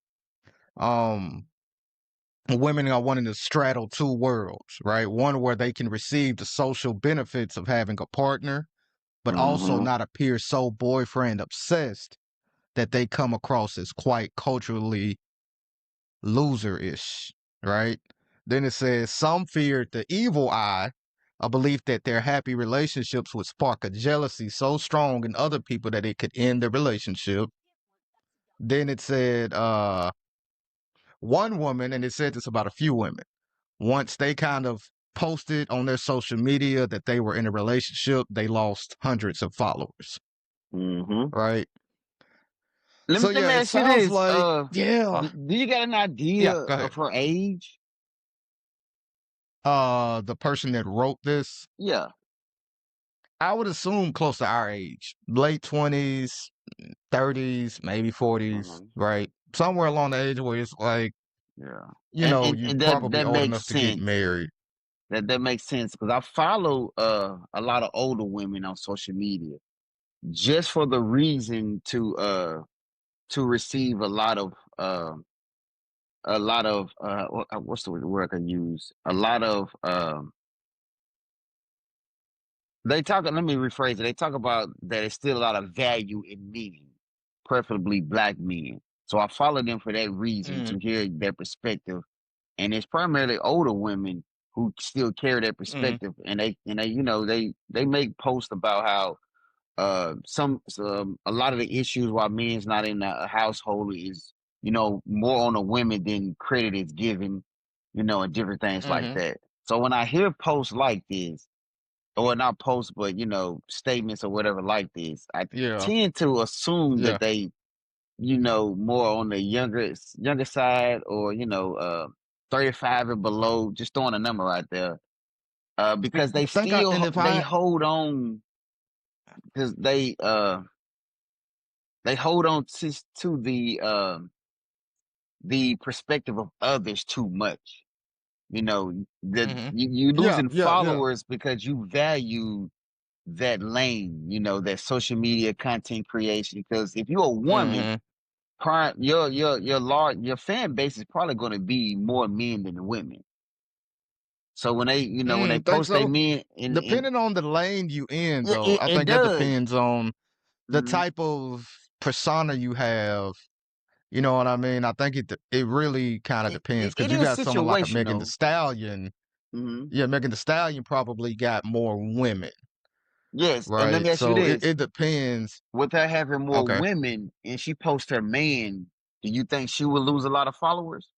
um, women are wanting to straddle two worlds, right? One where they can receive the social benefits of having a partner, but also Mm-hmm. not appear so boyfriend obsessed that they come across as quite culturally loser-ish, right? Then it says some feared the evil eye, a belief that their happy relationships would spark a jealousy so strong in other people that it could end the relationship. Then it said one woman, and it said this about a few women, once they kind of posted on their social media that they were in a relationship, they lost hundreds of followers, Mm-hmm. right? Let me So let yeah, me it ask you sounds this. like yeah, Do you got an idea yeah. Go ahead. of her age? The person that wrote this, Yeah. I would assume close to our age, late 20s, 30s, maybe 40s, Mm-hmm. right? Somewhere along the age where it's like, Yeah. you know, you And that probably that old makes enough to get sense. married. That makes sense because I follow a lot of older women on social media just for the reason to receive a lot of what's the word I can use? A lot of they talk. Let me rephrase it. They talk about that it's still a lot of value in men, preferably black men. So I follow them for that reason Mm, to hear their perspective, and it's primarily older women who still carry that mm, perspective, and they you know they make posts about how some a lot of the issues why men's not in a household is more on the women than credit is given, and different things like mm-hmm. that. So when I hear posts like this, or not posts, but statements or whatever like this, I Yeah, tend to assume yeah. that they, more on the younger side, or 35 and below, just throwing a number right there. Because I think and if they I, hold on, because they hold on to the perspective of others too much. mm-hmm. You Yeah, losing yeah, yeah. followers because you value that lane, that social media content creation. Because if you're a woman, Mm-hmm. your fan base is probably going to be more men than women. So when they Think post they so? men in Depending on the lane you in, though, I it think that does. depends on the Mhm. type of persona you have. You know what I mean? I think it really kind of depends It because you is got someone like a Megan the situational. Stallion. Hmm. Yeah, Megan the Stallion probably got more women, Yes, and let me right? ask you So this: it depends. with her having more Okay. women, and she posts her man, do you think she would lose a lot of followers?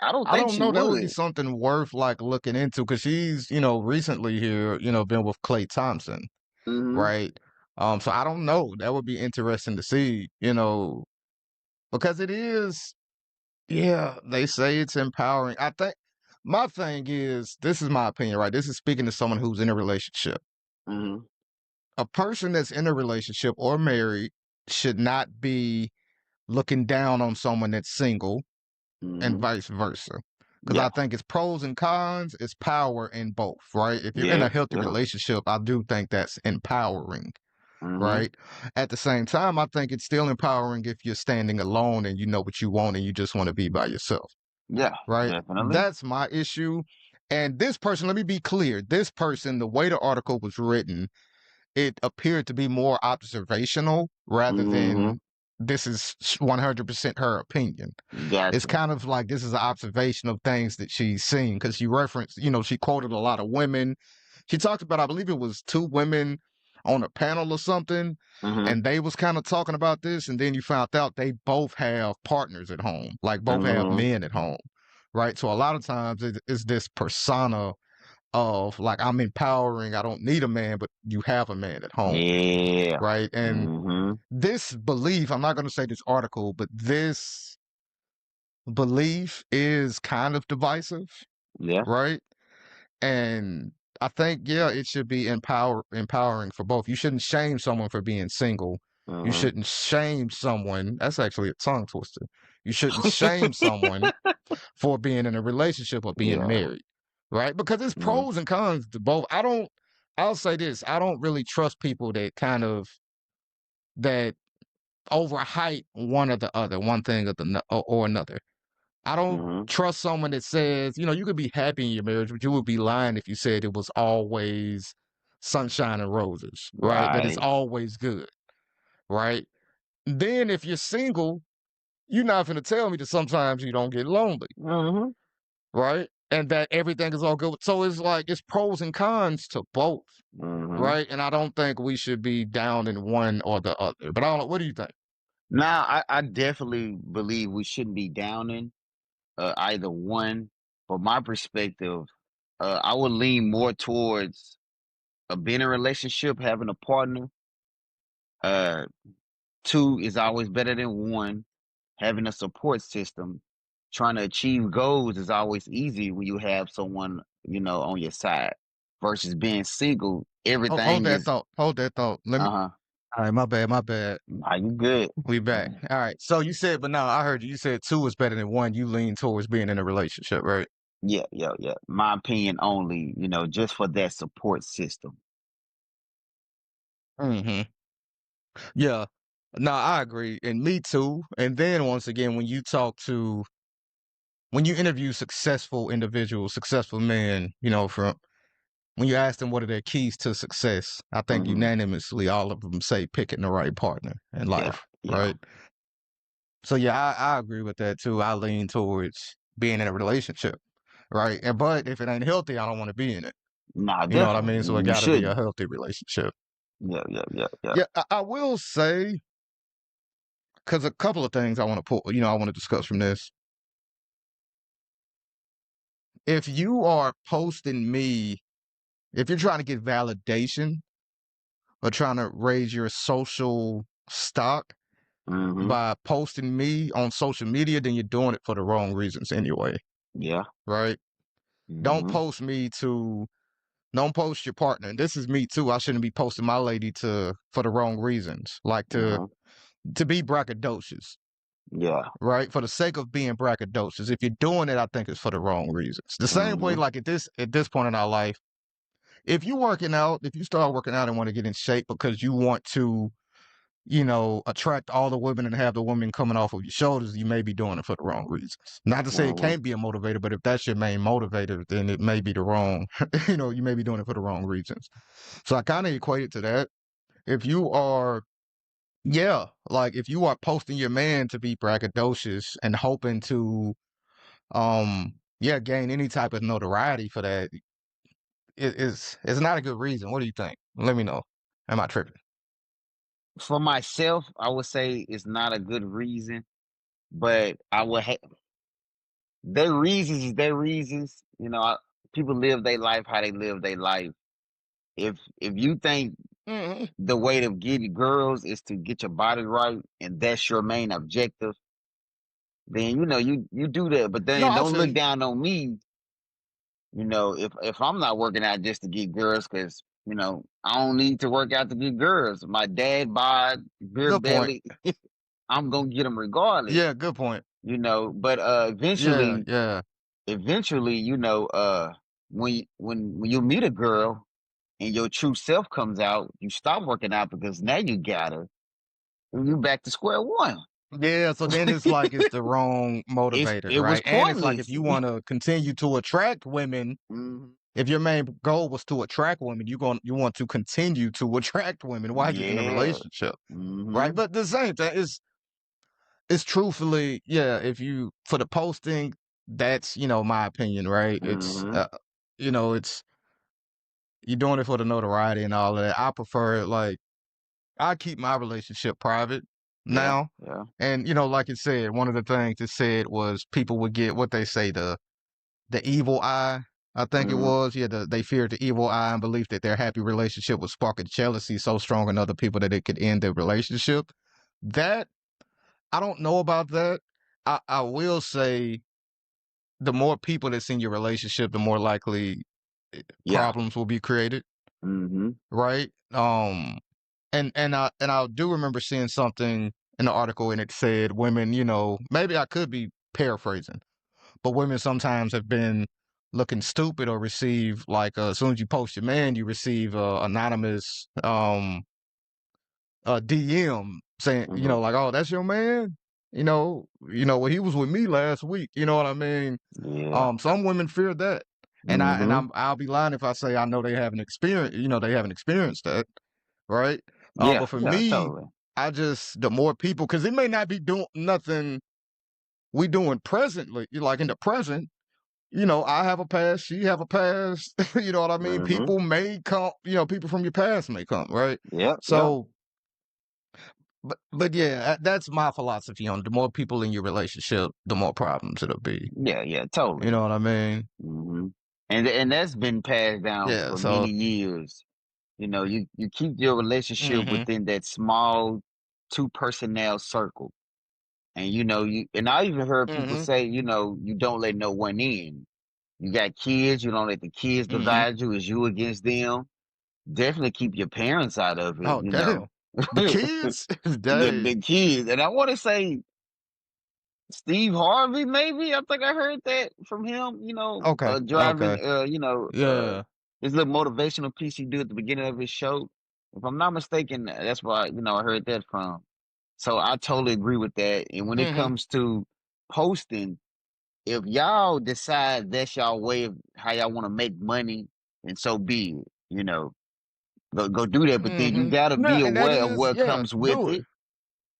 I don't I think don't she know. That would be would. something worth like looking into because she's, recently here, been with Clay Thompson, Hmm. right? So I don't know. That would be interesting to see, because it is, yeah, they say it's empowering. I think my thing is, this is my opinion, right? This is speaking to someone who's in a relationship. Hmm. a person that's in a relationship or married should not be looking down on someone that's single and Hmm. vice versa. Because I Yeah. think it's pros and cons, it's power in both, right? If you're in a Yeah. healthy Yeah. relationship, I do think that's empowering, Hmm. right? At the same time, I think it's still empowering if you're standing alone and you know what you want and you just want to be by yourself, Yeah. right? Definitely. That's my issue. And this person, let me be clear, this person, the way the article was written, it appeared to be more observational rather Hmm. than this is 100% her opinion. It's Gotcha. kind of like this is an observation of things that she's seen because she referenced, she quoted a lot of women. She talked about, I believe it was two women on a panel or something, Hmm. and they was kind of talking about this, and then you found out they both have partners at home, like both have Hmm. men at home, right? So a lot of times it's this persona of like I'm empowering, I don't need a man, but you have a man at home, Yeah. right? And Hmm. this belief, I'm not going to say this article, but this belief is kind of divisive, Yeah. right? And I think, yeah, it should be empowering for both. You shouldn't shame someone for being single. You Hmm. shouldn't shame someone. That's actually a tongue twister. You shouldn't shame someone for being in a relationship or being Yeah. married, right? Because there's Hmm. pros and cons to both. I'll say this, I don't really trust people that that overhype one or the other, one thing or another. I don't Hmm. trust someone that says, you could be happy in your marriage, but you would be lying if you said it was always sunshine and roses, right? That it's Right. always good, right? Then if you're single, you're not going to tell me that sometimes you don't get lonely, Hmm. right? And that everything is all good. So it's like it's pros and cons to both, Hmm. right? And I don't think we should be down in one or the other. But I don't know. What do you think? Now, I definitely believe we shouldn't be downing either one. From my perspective, I would lean more towards being in a relationship, having a partner. Uh, Two is always better than one. Having a support system, trying to achieve goals is always easy when you have someone, on your side versus being single. Hold Everything that is, thought. Hold that thought. Let me. uh-huh. All right, my bad. My bad. Are you good? We back. All right. So you said, but now I heard you. You said two is better than one. You lean towards being in a relationship, right? Yeah, yeah, yeah. My opinion only, just for that support system. Mm-hmm. Yeah. No, I agree, and me too. And then once again, when you interview successful individuals, successful men, from when you ask them what are their keys to success, I think Hmm. unanimously all of them say picking the right partner in Yeah, life, yeah. right? So yeah, I agree with that too. I lean towards being in a relationship, right? But if it ain't healthy, I don't want to be in it. Nah, You know what I mean? definitely. So it You got to be a shouldn't. healthy relationship. Yeah, yeah, yeah, yeah. Yeah, I will say because a couple of things I want to pull. I want to discuss from this. If you are posting me, if you're trying to get validation or trying to raise your social stock Hmm. by posting me on social media, then you're doing it for the wrong reasons anyway, Yeah. right? Don't Hmm. post me to Don't post your partner. And this is me too. I shouldn't be posting my lady for the wrong reasons, like to Hmm. to be braggadocious, Yeah. right? For the sake of being braggadocious. If you're doing it, I think it's for the wrong reasons. The same way, Hmm. like at this point in our life, if you're working out, if you start working out and want to get in shape because you want to, attract all the women and have the women coming off of your shoulders, you may be doing it for the wrong reasons. Not to say it Hmm. can't be a motivator, but if that's your main motivator, then it may be the wrong, you may be doing it for the wrong reasons. So I kind of equate it to that. If you are, yeah, like if you are posting your man to be braggadocious and hoping to, gain any type of notoriety for that, it's not a good reason. What do you think? Let me know. Am I tripping? For myself, I would say it's not a good reason, but I would their reasons is their reasons. People live their life how they live their life. If you think Hmm. the way to get girls is to get your body right and that's your main objective, then you do that. But No, then I don't feel look you. down on me. If I'm not working out just to get girls, because You know, I don't need to work out to get girls. My dad buy beer Good point. belly. I'm gonna get them regardless. Yeah, good point. You know, but Yeah, yeah. eventually, you know, when you meet a girl and your true self comes out, you stop working out because now you got her. And you back to square one. Yeah, so then it's like it's the wrong motivator, It was right? And it's like if pointless. you want to continue to attract women, Mhm. if your main goal was to attract women, you want to continue to attract women while you're in a Yeah. relationship, right? Mhm. But the same thing is it's truthfully, yeah, if you for the posting, that's, my opinion, right? It's Mhm. it's you're doing it for the notoriety and all of that. I prefer it like I keep my relationship private Yeah. now. Yeah. And like it said, one of the things it said was people would get what they say the evil eye. I think it Mhm. was. Yeah, they feared the evil eye and believed that their happy relationship was sparking jealousy so strong in other people that it could end their relationship. That I don't know about that. I will say the more people that's in your relationship, the more likely Yeah. problems will be created, Mhm. right? And I do remember seeing something in the article and it said women, maybe I could be paraphrasing, but women sometimes have been looking stupid or receive like as soon as you post your man, you receive anonymous DM saying, Mhm. like, oh, that's your man. Well, he was with me last week. You know what I mean? Yeah. Some women fear that, and Mhm. I'll be lying if I say I know they haven't experienced. They haven't experienced that, right? Yeah. But for Yeah. me, Totally. I just the more people, because it may not be doing nothing we doing presently, like in the present. I have a past, she have a past. You know what I mean? Mhm. People may come. People from your past may come, right? Yep. Yep. So but yeah, that's my philosophy on the more people in your relationship, the more problems it'll be. Yeah. Yeah. You Totally. know what I mean? Mhm. And that's been passed down Yeah. for So, many years. You know, you keep your relationship hmm within that small two personnel circle. And you know, and I even heard people hmm say, you know, you don't let no one in. You got kids, you don't let the kids hmm divide you, it's you against them. Definitely keep your parents out of it, Oh, you damn. know. The the kids, the dang. kids. And I want to say Steve Harvey, maybe. I think I heard that from him, you know, Okay. Okay. driving Yeah. his little motivational piece he did at the beginning of his show. If I'm not mistaken, that's why, you know, I heard that from. So I totally agree with that. And when it hmm comes to posting, if y'all decide that's y'all way of how y'all want to make money, and so be it, you know, go do that. But then you gotta Yeah, be and that aware of is, what yeah, comes with do it. it.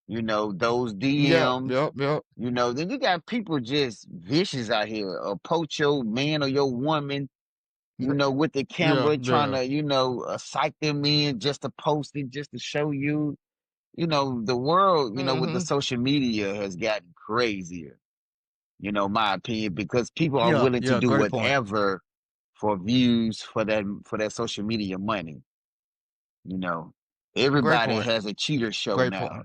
You know, those Yep. DMs, Yep. Yep. you know, then you got people just vicious out here, approach your man or your woman, you know, with the Yeah. camera trying Yeah. to, you know, psych them in just to post it, just to show you. You know, the world, you know, with the hmm social media has gotten crazier, you know, my opinion, because people are Yeah. willing to Yeah. do Great point. whatever for views for that social media money. You know, Great everybody point. has a cheater show Great now. point.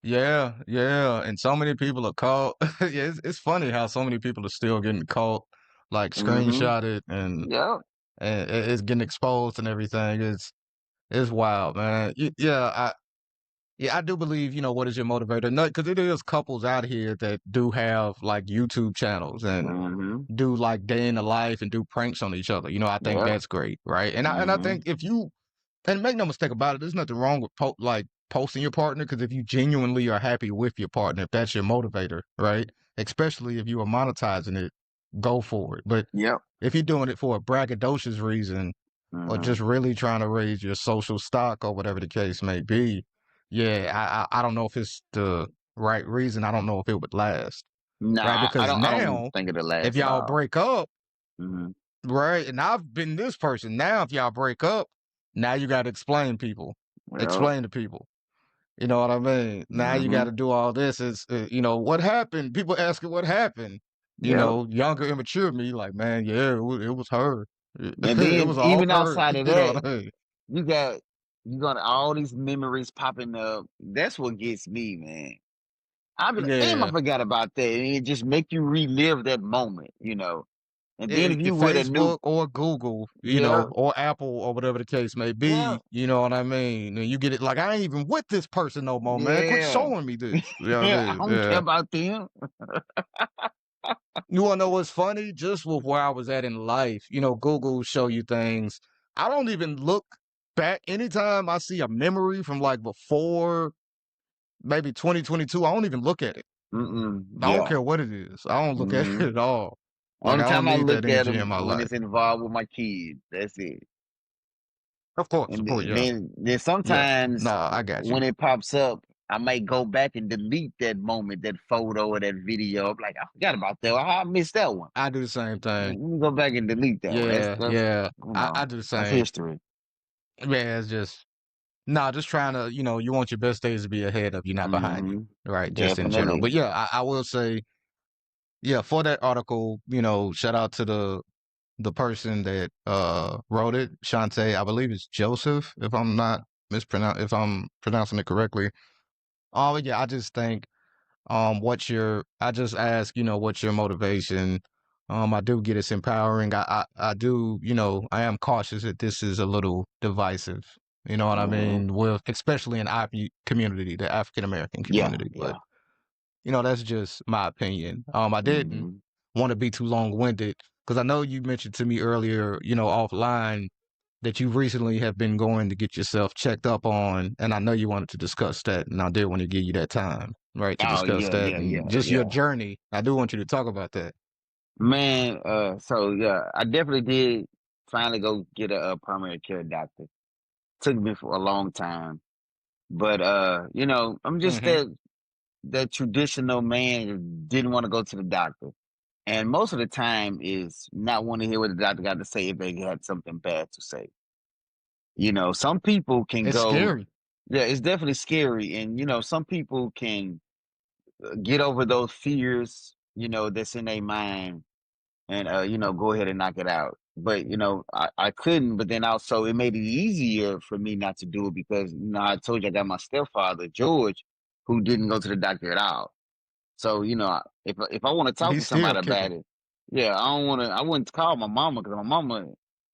Yeah, yeah, and so many people are caught. Yeah, it's funny how so many people are still getting caught, like hmm screenshotted, and Yeah. it's getting exposed and everything. It's wild, man. Yeah, I do believe. What is your motivator? No, because it is couples out here that do have like YouTube channels and hmm do like day in the life and do pranks on each other. I think Yeah. that's great, right? And I hmm think if you and make no mistake about it, there's nothing wrong with like posting your partner because if you genuinely are happy with your partner, if that's your motivator, right? Especially if you are monetizing it, go for it. But Yep. if you're doing it for a braggadocious reason or hmm just really trying to raise your social stock or whatever the case may be, yeah, I don't know if it's the right reason. I don't know if it would last, right? Nah, Because I don't now, think it'll if last at y'all all. break up, hmm right, and I've been this person, now if y'all break up, now you got to Well. explain to people. You know what I mean? Now you got hmm to do all this. Is what happened? People asking what happened. Yep. Younger, immature me, like, man, yeah, it was her. And It then was all even her. outside of You know that, what I mean? you got all these memories popping up. That's what gets me, man. I be like, damn, I Yeah. forgot about that. And it just make you relive that moment, you know. And then if you with a new, Facebook or Google, yeah, or Apple or whatever the case may yeah, be, you know what I mean? And you get it like, I ain't even with this person no more, man. Quit yeah, showing me this. You know what I yeah. I mean? don't care Yeah. about them. You wanna know what's funny? Just with where I was at in life, Google will show you things. I don't even look back. Anytime I see a memory from like before maybe 2022, I don't even look at it. I don't Yeah. care what it is. I don't look at it hmm at all. Like, Only I don't time I need that look at energy in them my when life. it's involved with my kids. That's it. Of And course, yeah. then Yeah. sometimes Nah, I got you. when it pops up, I might go back and delete that moment, that photo, or that video. I'm like, I forgot about that. I missed that one. I do the same thing. Let me go back and delete that one. Yeah, That's yeah. I do the that's same. history. Yeah, it's just nah, just trying to, you want your best days to be ahead of you, not behind you. hmm Right. Just in general. Definitely. But yeah, I will say, yeah, for that article, shout out to the person that wrote it, Shantae. I believe it's Joseph, if I'm pronouncing it correctly. Oh yeah, I just think I just ask, what's your motivation? I do get it's empowering. I do, I am cautious that this is a little divisive. You know what I hmm mean? Well, especially in our community, the African American Yeah, community. But yeah. that's just my opinion. I didn't hmm want to be too long winded because I know you mentioned to me earlier, offline, that you recently have been going to get yourself checked up on, and I know you wanted to discuss that, and I did want to give you that time, right, to Oh discuss yeah, that yeah, and yeah, just your yeah. journey. I do want you to talk about that. Man, so yeah, I definitely did finally go get a primary care doctor. Took me for a long time, but I'm just Mm-hmm. that traditional man who didn't want to go to the doctor, and most of the time is not want to hear what the doctor got to say if they had something bad to say. Some people can It's go, scary. yeah, it's definitely scary, and some people can get over those fears, that's in their mind and go ahead and knock it out. But I couldn't. But then also it made it easier for me not to do it because I told you I got my stepfather George, who didn't go to the doctor at all. So if I want to talk to He's still somebody about kicking. it, yeah, I don't want to. I wouldn't call my mama because my mama,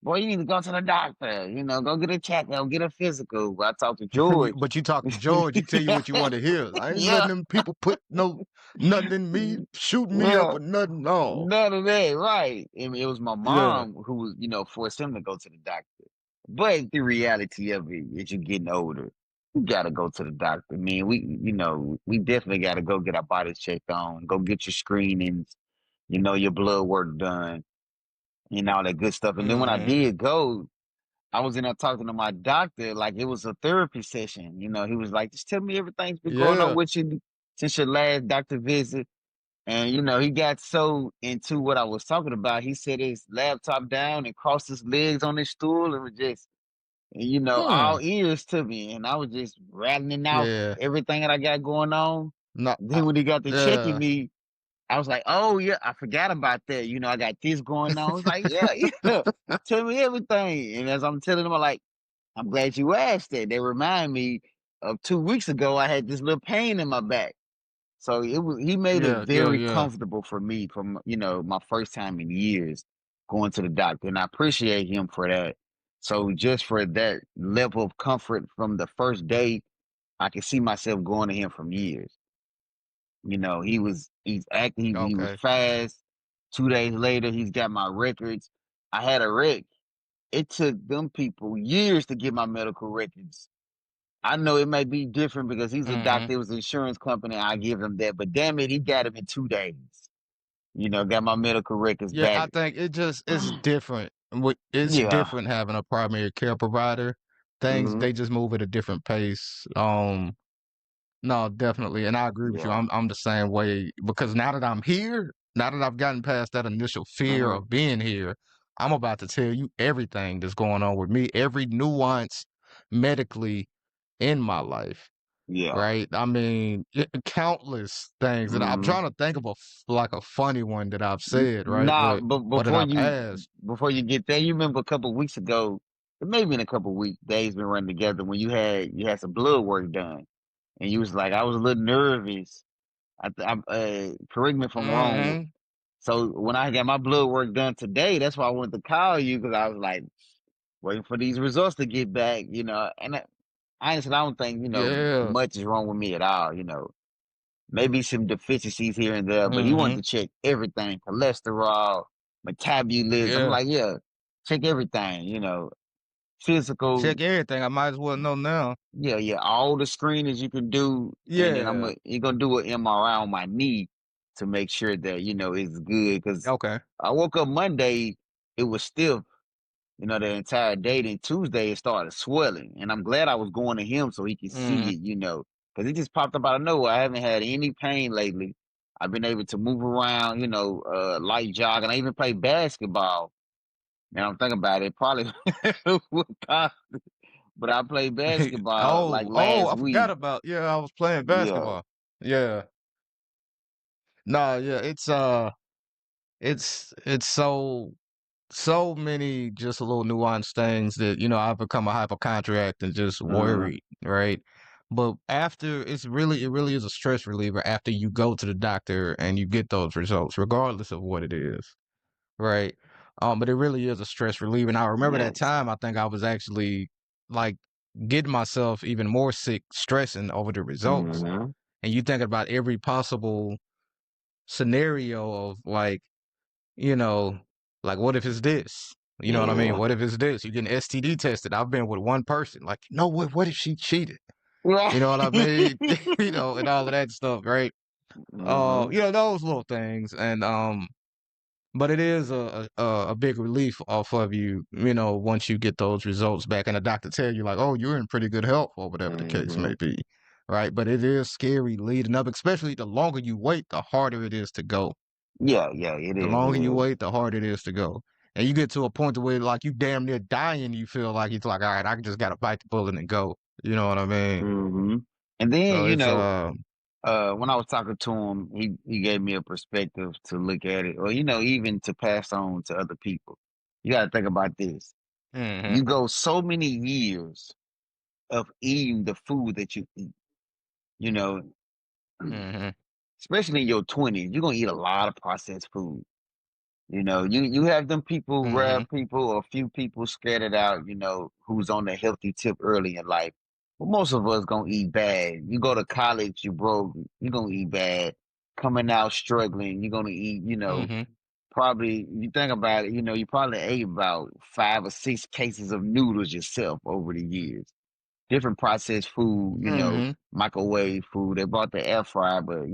boy, you need to go to the doctor. Go get a check, go get a physical. But I talked to George. But you talk to George, he tell you what you want to hear. I ain't letting Yeah, them people put nothing in me, shooting me up yeah. or nothing. No. None of that, right? I mean, it was my Yeah. mom who was, forced him to go to the doctor. But the reality of it is you're getting older. You gotta go to the doctor. I mean, we definitely gotta go get our bodies checked on, go get your screenings, your blood work done, and all that good stuff. And then when I Mm-hmm. did go, I was in there talking to my doctor like it was a therapy session. He was like, just tell me everything's been going on Yeah. with you since your last doctor visit. And he got so into what I was talking about. He set his laptop down and crossed his legs on his stool and was just, Hmm. all ears to me. And I was just rattling out Yeah. everything that I got going on. No. Then when he got to checking Yeah. me, I was like, oh yeah, I forgot about that. I got this going on. I was like, yeah, yeah. Tell me everything. And as I'm telling him, I'm like, I'm glad you asked that. They remind me of 2 weeks ago I had this little pain in my back. So he made it Yeah. Yeah. very Yeah. comfortable for me from, my first time in years going to the doctor. And I appreciate him for that. So just for that level of comfort from the first day, I can see myself going to him from years. He's active, he was Okay. fast. 2 days later, he's got my records. I had a wreck. It took them people years to get my medical records. I know it may be different because he's a Mm-hmm. doctor, it was an insurance company, I give him that, but damn it, he got him in 2 days. Got my medical records Yeah, back. I think it's different. It's Yeah. different having a primary care provider. Things Mhm. they just move at a different pace. No, definitely, and I agree with you. Yeah. I'm the same way because now that I'm here, now that I've gotten past that initial fear Mhm. of being here, I'm about to tell you everything that's going on with me, every nuance medically in my life. Yeah. Right? I mean, countless things that I'm Mhm. trying to think of like a funny one that I've said, right? Nah, But but that I've asked. before you get there, you remember a couple weeks ago, it may have been a couple weeks, days been running together when you had some blood work done, and you was like, I was a little nervous. Correct me if I'm wrong. Mm-hmm. So when I got my blood work done today, that's why I wanted to call you because I was like waiting for these results to get back, and honestly, I don't think, Yeah. much is wrong with me at all, maybe some deficiencies here and there, but he wanted Mm-hmm. to check everything, cholesterol, metabolism. I'm Yeah. like, yeah, check everything, physical, Check everything. I might as well know now. yeah, yeah, all the screenings you can do, and then Yeah. you're gonna do an MRI on my knee to make sure that, it's good. Cause Okay. I woke up Monday, it was stiff, the entire day. Then Tuesday it started swelling, and I'm glad I was going to him so he could Mm-hmm. see it, because it just popped up out of nowhere. I haven't had any pain lately. I've been able to move around, light jogging. I even play basketball. Now I'm thinking about it, probably would cost, but I played basketball like Oh, last I forgot week. about, yeah, I was playing Yeah. basketball. Yeah. Nah, yeah, it's so many just little nuanced things that, I've become a hypochondriac and just Hmm. worried, right? But after it really is a stress reliever after you go to the doctor and you get those results, regardless of what it is, right? But it really is a stress reliever. And I remember that Yes. time I think I was actually like getting myself even more sick, stressing over the results. Hmm. And you think about every possible scenario of like, you know, like what if it's this? You know what I mean? Yeah. What if it's this? You getting STD tested. I've been with one person. Like, what if she cheated? You know what I mean? And all of that stuff, right? Hmm. Those little things. And but it is a big relief off of you, once you get those results back and the doctor tell you like, oh, you're in pretty good health or whatever the case Hmm. may be. Right. But it is scary leading up, especially the longer you wait, the harder it is to go. Yeah, yeah, it The is. It longer you is. wait, the harder it is to go. And you get to a point to where like you damn near dying, you feel like it's like, all right, I just gotta bite the bullet and go. You know what I mean? Hmm. And then, So it's when I was talking to him, he gave me a perspective to look at it, or even to pass on to other people. You got to think about this. mm-hmm, You go so many years of eating the food that you eat, you know, mm-hmm, especially in your 20s, you're gonna eat a lot of processed food. You have them people, rare mm-hmm, people, or a few people scattered out, who's on the healthy tip early in life. But most of us gonna eat bad. You go to college, you broke, you're gonna eat bad. Coming out struggling, you're gonna eat, mm-hmm, probably you think about it, you probably ate about 5 or 6 cases of noodles yourself over the years. Different processed food, mm-hmm, microwave food. They brought the air fryer, but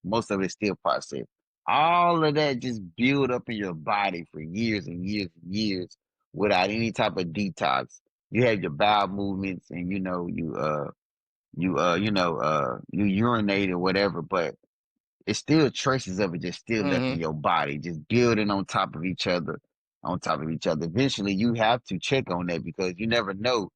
most of it's still processed. All of that just build up in your body for years and years and years without any type of detox. You have your bowel movements, and you urinate or whatever, but it's still traces of it just still left mm-hmm, in your body, just building on top of each other, on top of each other. Eventually, you have to check on that because you never know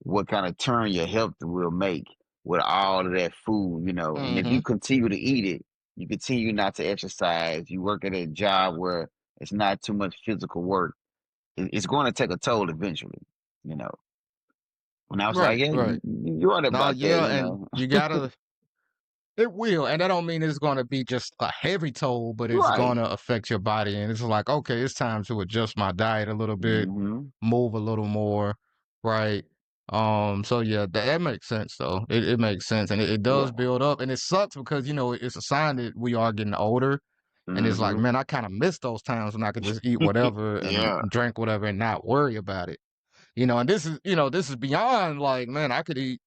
what kind of turn your health will make with all of that food, And if mm-hmm, you continue to eat it, you continue not to exercise, you work at a job where it's not too much physical work, it's going to take a toll eventually, you know. And I was like, right, yeah, right. you're right No, about yeah, that. and you gotta. It will, and that don't mean it's going to be just a heavy toll, but it's going Right. to affect your body. And it's like, okay, it's time to adjust my diet a little bit, Hmm. move a little more, right? So yeah, that makes sense though. It makes sense, and it does Yeah. build up, and it sucks because it's a sign that we are getting older, and it's like, Hmm. man, I kind of miss those times when I could just eat whatever and Yeah. drink whatever and not worry about it. And this is beyond like, man, I could eat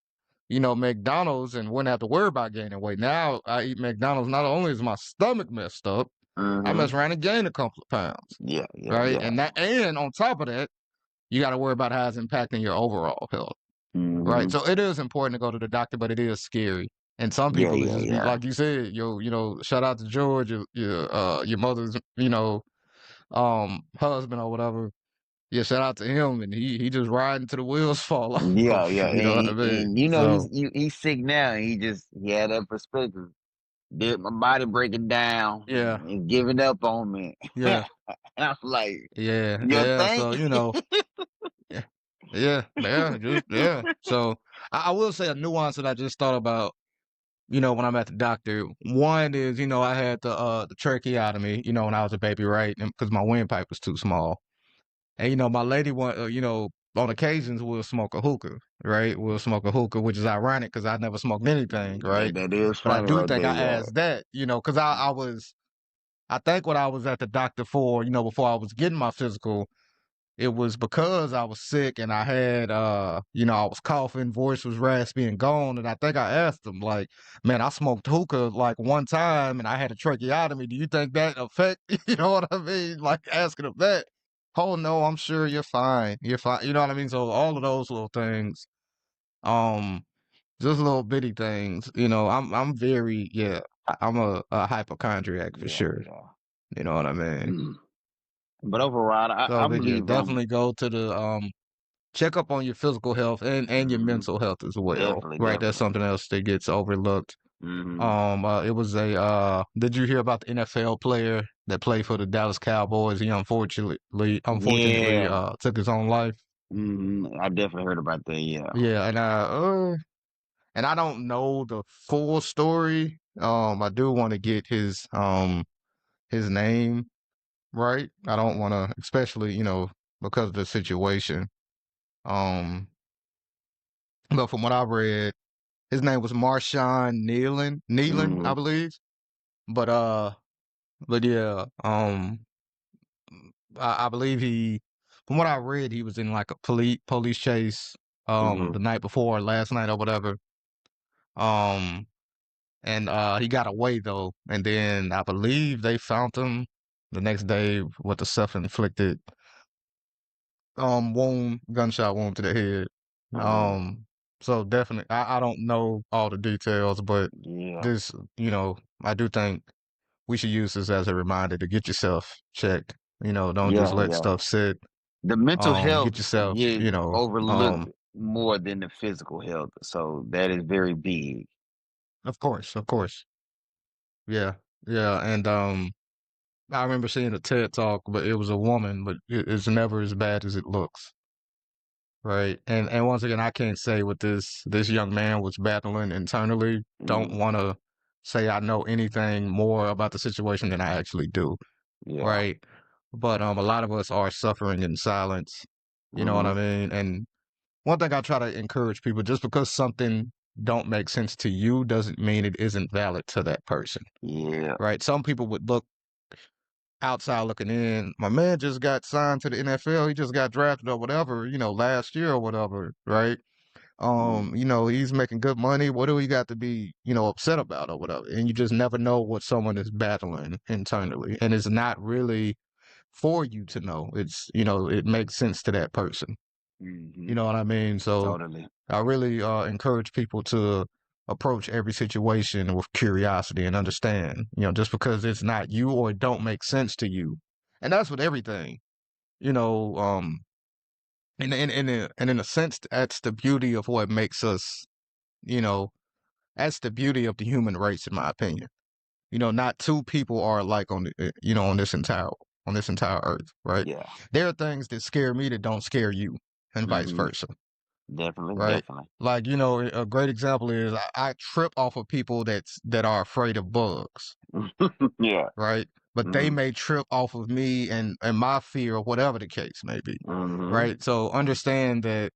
McDonald's and wouldn't have to worry about gaining weight. Now I eat McDonald's. Not only is my stomach messed up, I Hmm. mess around and gain a couple of pounds, Yeah. Yeah. right? Yeah. And on top of that, you got to worry about how it's impacting your overall health, right? Hmm. So it is important to go to the doctor, but it is scary. And some Yeah. people it Yeah. just be Yeah. like you said, shout out to George, your mother's, husband or whatever. Yeah, shout out to him, and he just riding till the wheels fall Yeah, off. yeah, You know what I mean? and So he's sick now, and he had that perspective. Did my body breaking down yeah, and giving up on me? And yeah. I'm like, Yeah, you yeah. think? So, yeah, yeah, yeah, just yeah. So I will say a nuance that I just thought about when I'm at the doctor. One is, I had the tracheotomy, when I was a baby, right? And because my windpipe was too small. And, my lady on occasions will smoke a hookah, right? We'll smoke a hookah, which is ironic because I never smoked anything, right? That is But I funny do right think there, I yeah. asked that, because I think what I was at the doctor for, before I was getting my physical, it was because I was sick and I had, I was coughing, voice was raspy and gone. And I think I asked him, like, man, I smoked hookah like one time and I had a tracheotomy. Do you think that affect, you know what I mean? Like asking him that. Oh no, I'm sure you're fine. You're fine. You know what I mean? So all of those little things, um, just little bitty things, I'm very, I'm a hypochondriac for Yeah, sure. yeah. You know what I mean? But overall, So, I but yeah, believe definitely go to the check up on your physical health and your mhm, mental health as well. definitely, Right, that's definitely. something else that gets overlooked. Hmm. It was did you hear about the NFL player that played for the Dallas Cowboys? He unfortunately Yeah. took his own life. I definitely heard about that, yeah. Yeah, and I don't know the full story. I do want to get his name right. I don't want to, especially, because of the situation. Um, but from what I read, his name was Marshawn Nealon, I Hmm. believe. But yeah, I believe from what I read, he was in like a police chase, Hmm. the night before, last night or whatever. Um, and he got away though, and then I believe they found him the next day with a self-inflicted gunshot wound to the head. Oh, Um, so definitely, I don't know all the details, but yeah. this, I do think we should use this as a reminder to get yourself checked. Don't just Yeah, let yeah. stuff sit. The mental Get health yourself, get overlooked more than the physical health. So that is very big. of course. Yeah. Yeah. And, I remember seeing a TED talk, but it was a woman, but it's never as bad as it looks. Right. And once again, I can't say what this young man was battling internally. Don't Mm, want to say I know anything more about the situation than I actually do. yeah. Right. But a lot of us are suffering in silence. You know what I Hmm. mean? And one thing I try to encourage people, just because something don't make sense to you doesn't mean it isn't valid to that person. Yeah. Right. Some people would look outside looking in. My man just got signed to the NFL. He just got drafted or whatever, last year or whatever, right? Mm, He's making good money. What do we got to be, upset about or whatever? And you just never know what someone is battling internally. And it's not really for you to know. It's, it makes sense to that person. hmm. You know what I mean? So Totally. I really encourage people to approach every situation with curiosity and understand, just because it's not you or it don't make sense to you. And that's with everything, you know, um, and in a sense, that's the beauty of what makes us, you know, that's the beauty of the human race, in my opinion. Not two people are alike on this entire earth, right? Yeah. There are things that scare me that don't scare you, and vice Hmm. versa, Definitely, right? definitely. Like, a great example is I trip off of people that are afraid of bugs, Yeah. right? But they Hmm. may trip off of me and my fear or whatever the case may be, Hmm. right? So understand that,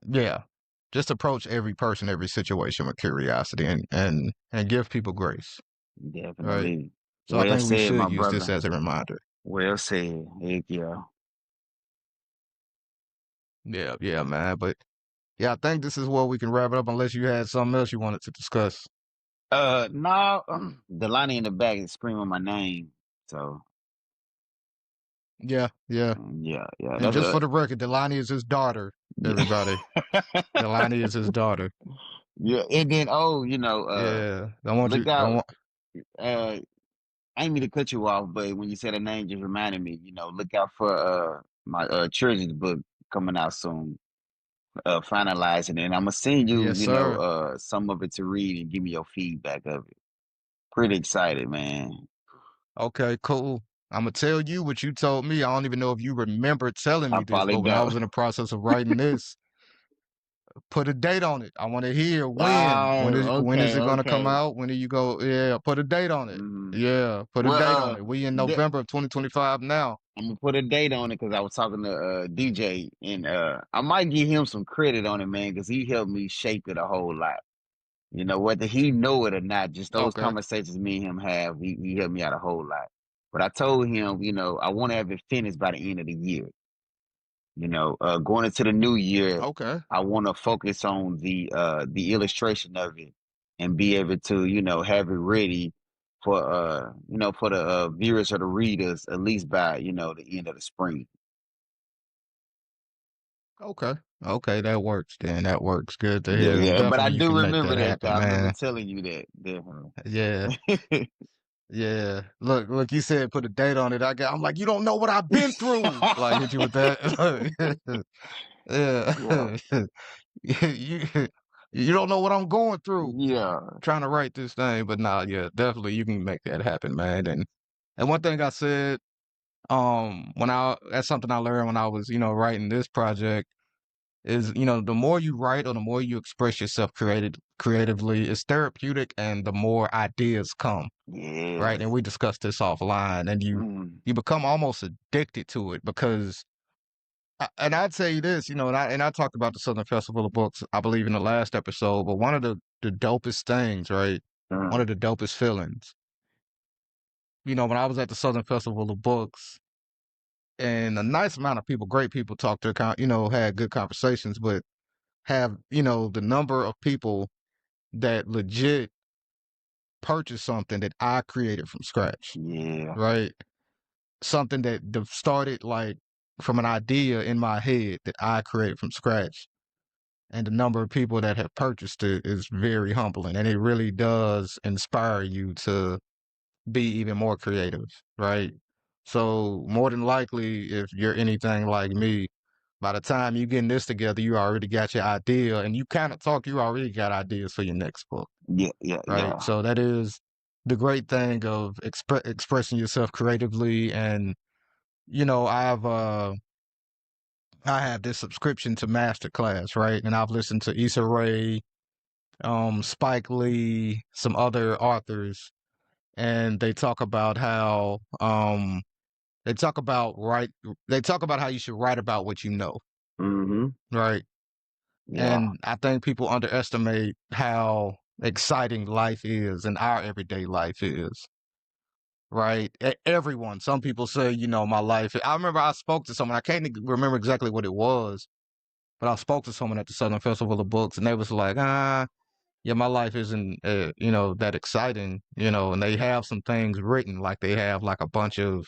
yeah, just approach every person, every situation with curiosity and give people grace, right? Definitely. So I Well think we said, my should use this brother. as a reminder. Well said. Heck yeah. Yeah, yeah, man. But yeah, I think this is where we can wrap it up unless you had something else you wanted to discuss. No, Delani in the back is screaming my name. So, Yeah, yeah. yeah, yeah, And that's just for the record, Delani is his daughter, everybody. yeah. Delani is his daughter. Yeah, and then Yeah. Don't want you look don't out. want I ain't mean to cut you off, but when you said the name, just reminded me. Look out for my children's book coming out soon. Finalizing it, and I'm gonna send you, yes, sir. some of it to read and give me your feedback of it. Pretty excited, man. Okay, cool. I'm gonna tell you what you told me. I don't even know if you remember telling I me this, probably but when I don't. was in the process of writing this, Put a date on it. I want to hear when. Oh, When is okay, it gonna come okay. out? When do you go? Yeah, put a date on it. Mm. Yeah, put a Well, date on it. We in November of 2025 now. I'm gonna put a date on it because I was talking to DJ, and I might give him some credit on it, man, because he helped me shape it a whole lot. You know, whether he know it or not, just those Okay. conversations me and him have, he helped me out a whole lot. But I told him, you know, I want to have it finished by the end of the year. You know, going into the new year, Okay. I want to focus on the illustration of it and be able to, you know, have it ready for you know, for the viewers or the readers at least by, you know, the end of the spring. Okay. Okay, that works then. That works. Good to Yeah, hear. And yeah. But I definitely you do can make remember that that. happen, I remember man. telling you that, Yeah. definitely. Yeah. Look, you said put a date on it. I'm like, you don't know what I've been through. Like hit you with that. Yeah, Yeah. you you don't know what I'm going through yeah. trying to write this thing, but nah, yeah, definitely you can make that happen, man. And one thing I said, when I that's something I learned when I was, writing this project is, the more you write or the more you express yourself creatively, it's therapeutic and the more ideas come, right? And Yes. we discussed this offline and Mm, you become almost addicted to it because and I'd say this, and I talked about the Southern Festival of Books, I believe in the last episode, but one of the dopest things, right? One mm, of the dopest feelings, when I was at the Southern Festival of Books and a nice amount of people, great people talked to, had good conversations, but have, the number of people that legit purchased something that I created from scratch, yeah. right? Something that started like from an idea in my head that I created from scratch. And the number of people that have purchased it is very humbling. And it really does inspire you to be even more creative, right? So more than likely, if you're anything like me, by the time you getting this together, you already got your idea and you kind of talk, you already got ideas for your next book, Yeah, yeah, right? yeah. So that is the great thing of expressing yourself creatively. And, you know, I've, uh, I have this subscription to Masterclass, right? And I've listened to Issa Rae, Spike Lee, some other authors, and they talk about how they talk about write they talk about how you should write about what you know, Mm-hmm. right? Yeah. And I think people underestimate how exciting life is and our everyday life is, right? Everyone, some people say, my life. I remember I spoke to someone, I can't remember exactly what it was, but I spoke to someone at the Southern Festival of Books and they was like, yeah, my life isn't, that exciting, and they have some things written, like they have like a bunch of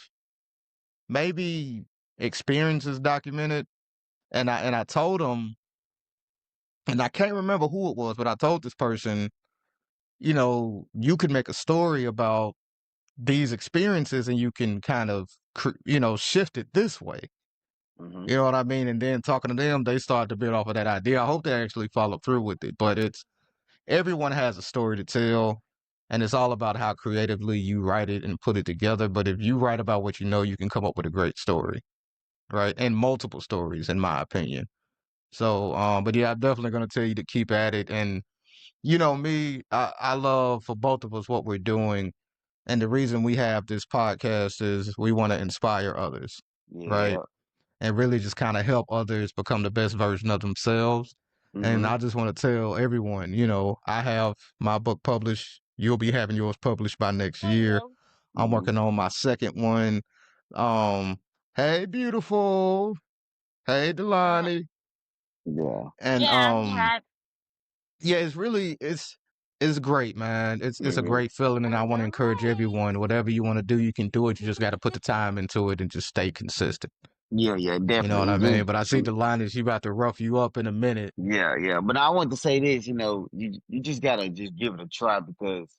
maybe experiences documented. And I told them, and I can't remember who it was, but I told this person, you could make a story about these experiences and you can kind of, shift it this way. Mm-hmm. You know what I mean? And then talking to them, they started to build off of that idea. I hope they actually follow through with it, but everyone has a story to tell, and it's all about how creatively you write it and put it together. But if you write about what you know, you can come up with a great story, right? And multiple stories, in my opinion. So, but yeah, I'm definitely gonna tell you to keep at it. And me, I love for both of us what we're doing, and the reason we have this podcast is we want to inspire others, right? Yeah. And really just kind of help others become the best version of themselves. And Mm-hmm. I just want to tell everyone, I have my book published. You'll be having yours published by next year. I'm Mm-hmm. working on my second one. Um, hey, beautiful. Hey, Delani. Yeah. And yeah, it's great, man. It's a Yeah. great feeling, and I want to encourage everyone. Whatever you want to do, you can do it. You just got to put the time into it and just stay consistent. Yeah, yeah, You know what definitely. I Just mean? But I see the line is she about to rough you up in a minute. yeah, yeah. But I want to say this, you know, you just gotta just give it a try because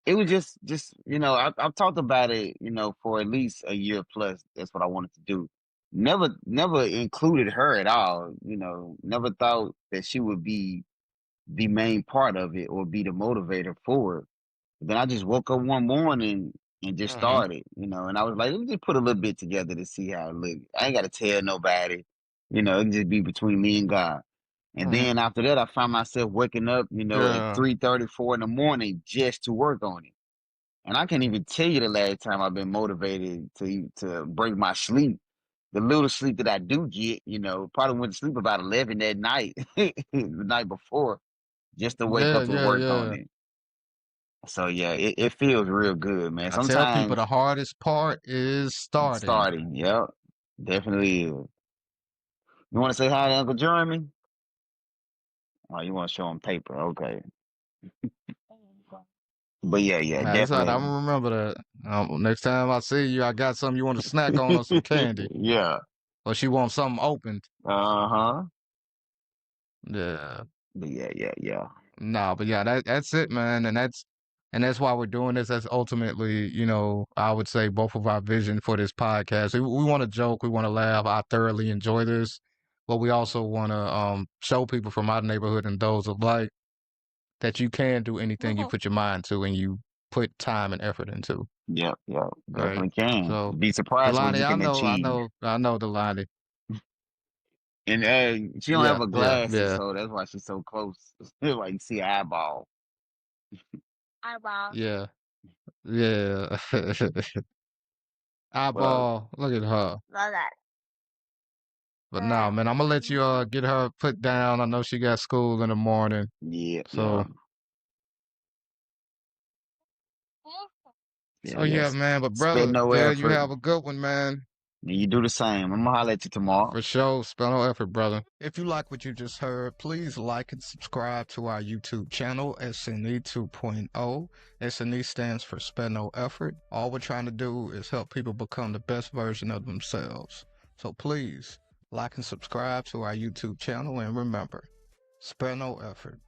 it was just you know, I've talked about it, you know, for at least a year plus. That's what I wanted to do. Never included her at all, you know, never thought that she would be the main part of it or be the motivator for it. But then I just woke up one morning and just Hmm. started, you know, and I was like, let me just put a little bit together to see how it look. I ain't gotta tell nobody. You know, it just be between me and God. And Mhm. then after that, I find myself waking up, at Yeah. 3:34 in the morning just to work on it. And I can't even tell you the last time I've been motivated to break my sleep. The little sleep that I do get, probably went to sleep about 11 that night, the night before, just to wake Yeah, up and yeah, work on yeah. it. So yeah, it feels real good, man. I tell people the Sometimes hardest part is starting. starting, yep, definitely is. You want to say hi to Uncle Jeremy? Oh, you want to show him paper? Okay, but yeah, Nah, it's all right. I'm definitely. gonna remember that. Next time I see you, I got something you want to snack on or some candy, Yeah. or she wants something opened. Uh-huh. Yeah. But yeah. No, but yeah, that's it, man, and that's why we're doing this. That's ultimately, I would say both of our vision for this podcast. We want to joke, we want to laugh. I thoroughly enjoy this, but we also want to show people from our neighborhood and those alike that you can do anything you put your mind to and you put time and effort into. Yep. Right. Definitely can. So, Be surprised what Delani, you I can know, I achieve. know, I know, Delani. And she don't have Yeah, her yeah, glasses, yeah, so that's why she's so close. Like you see her eyeball. yeah, yeah. Well, Eyeball, look at her. But nah, uh, man, I'm gonna let you get her put down. I know she got school in the morning. yeah. So Yeah, yeah, yes. man. But Spend brother, no yeah, you effort. have a good one, man. And you do the same. I'm gonna holler at you tomorrow. For sure. Spell no effort, brother. If you like what you just heard, please like and subscribe to our YouTube channel, SNE 2.0. SNE stands for Spend No Effort. All we're trying to do is help people become the best version of themselves. So please like and subscribe to our YouTube channel, and remember, spare no effort.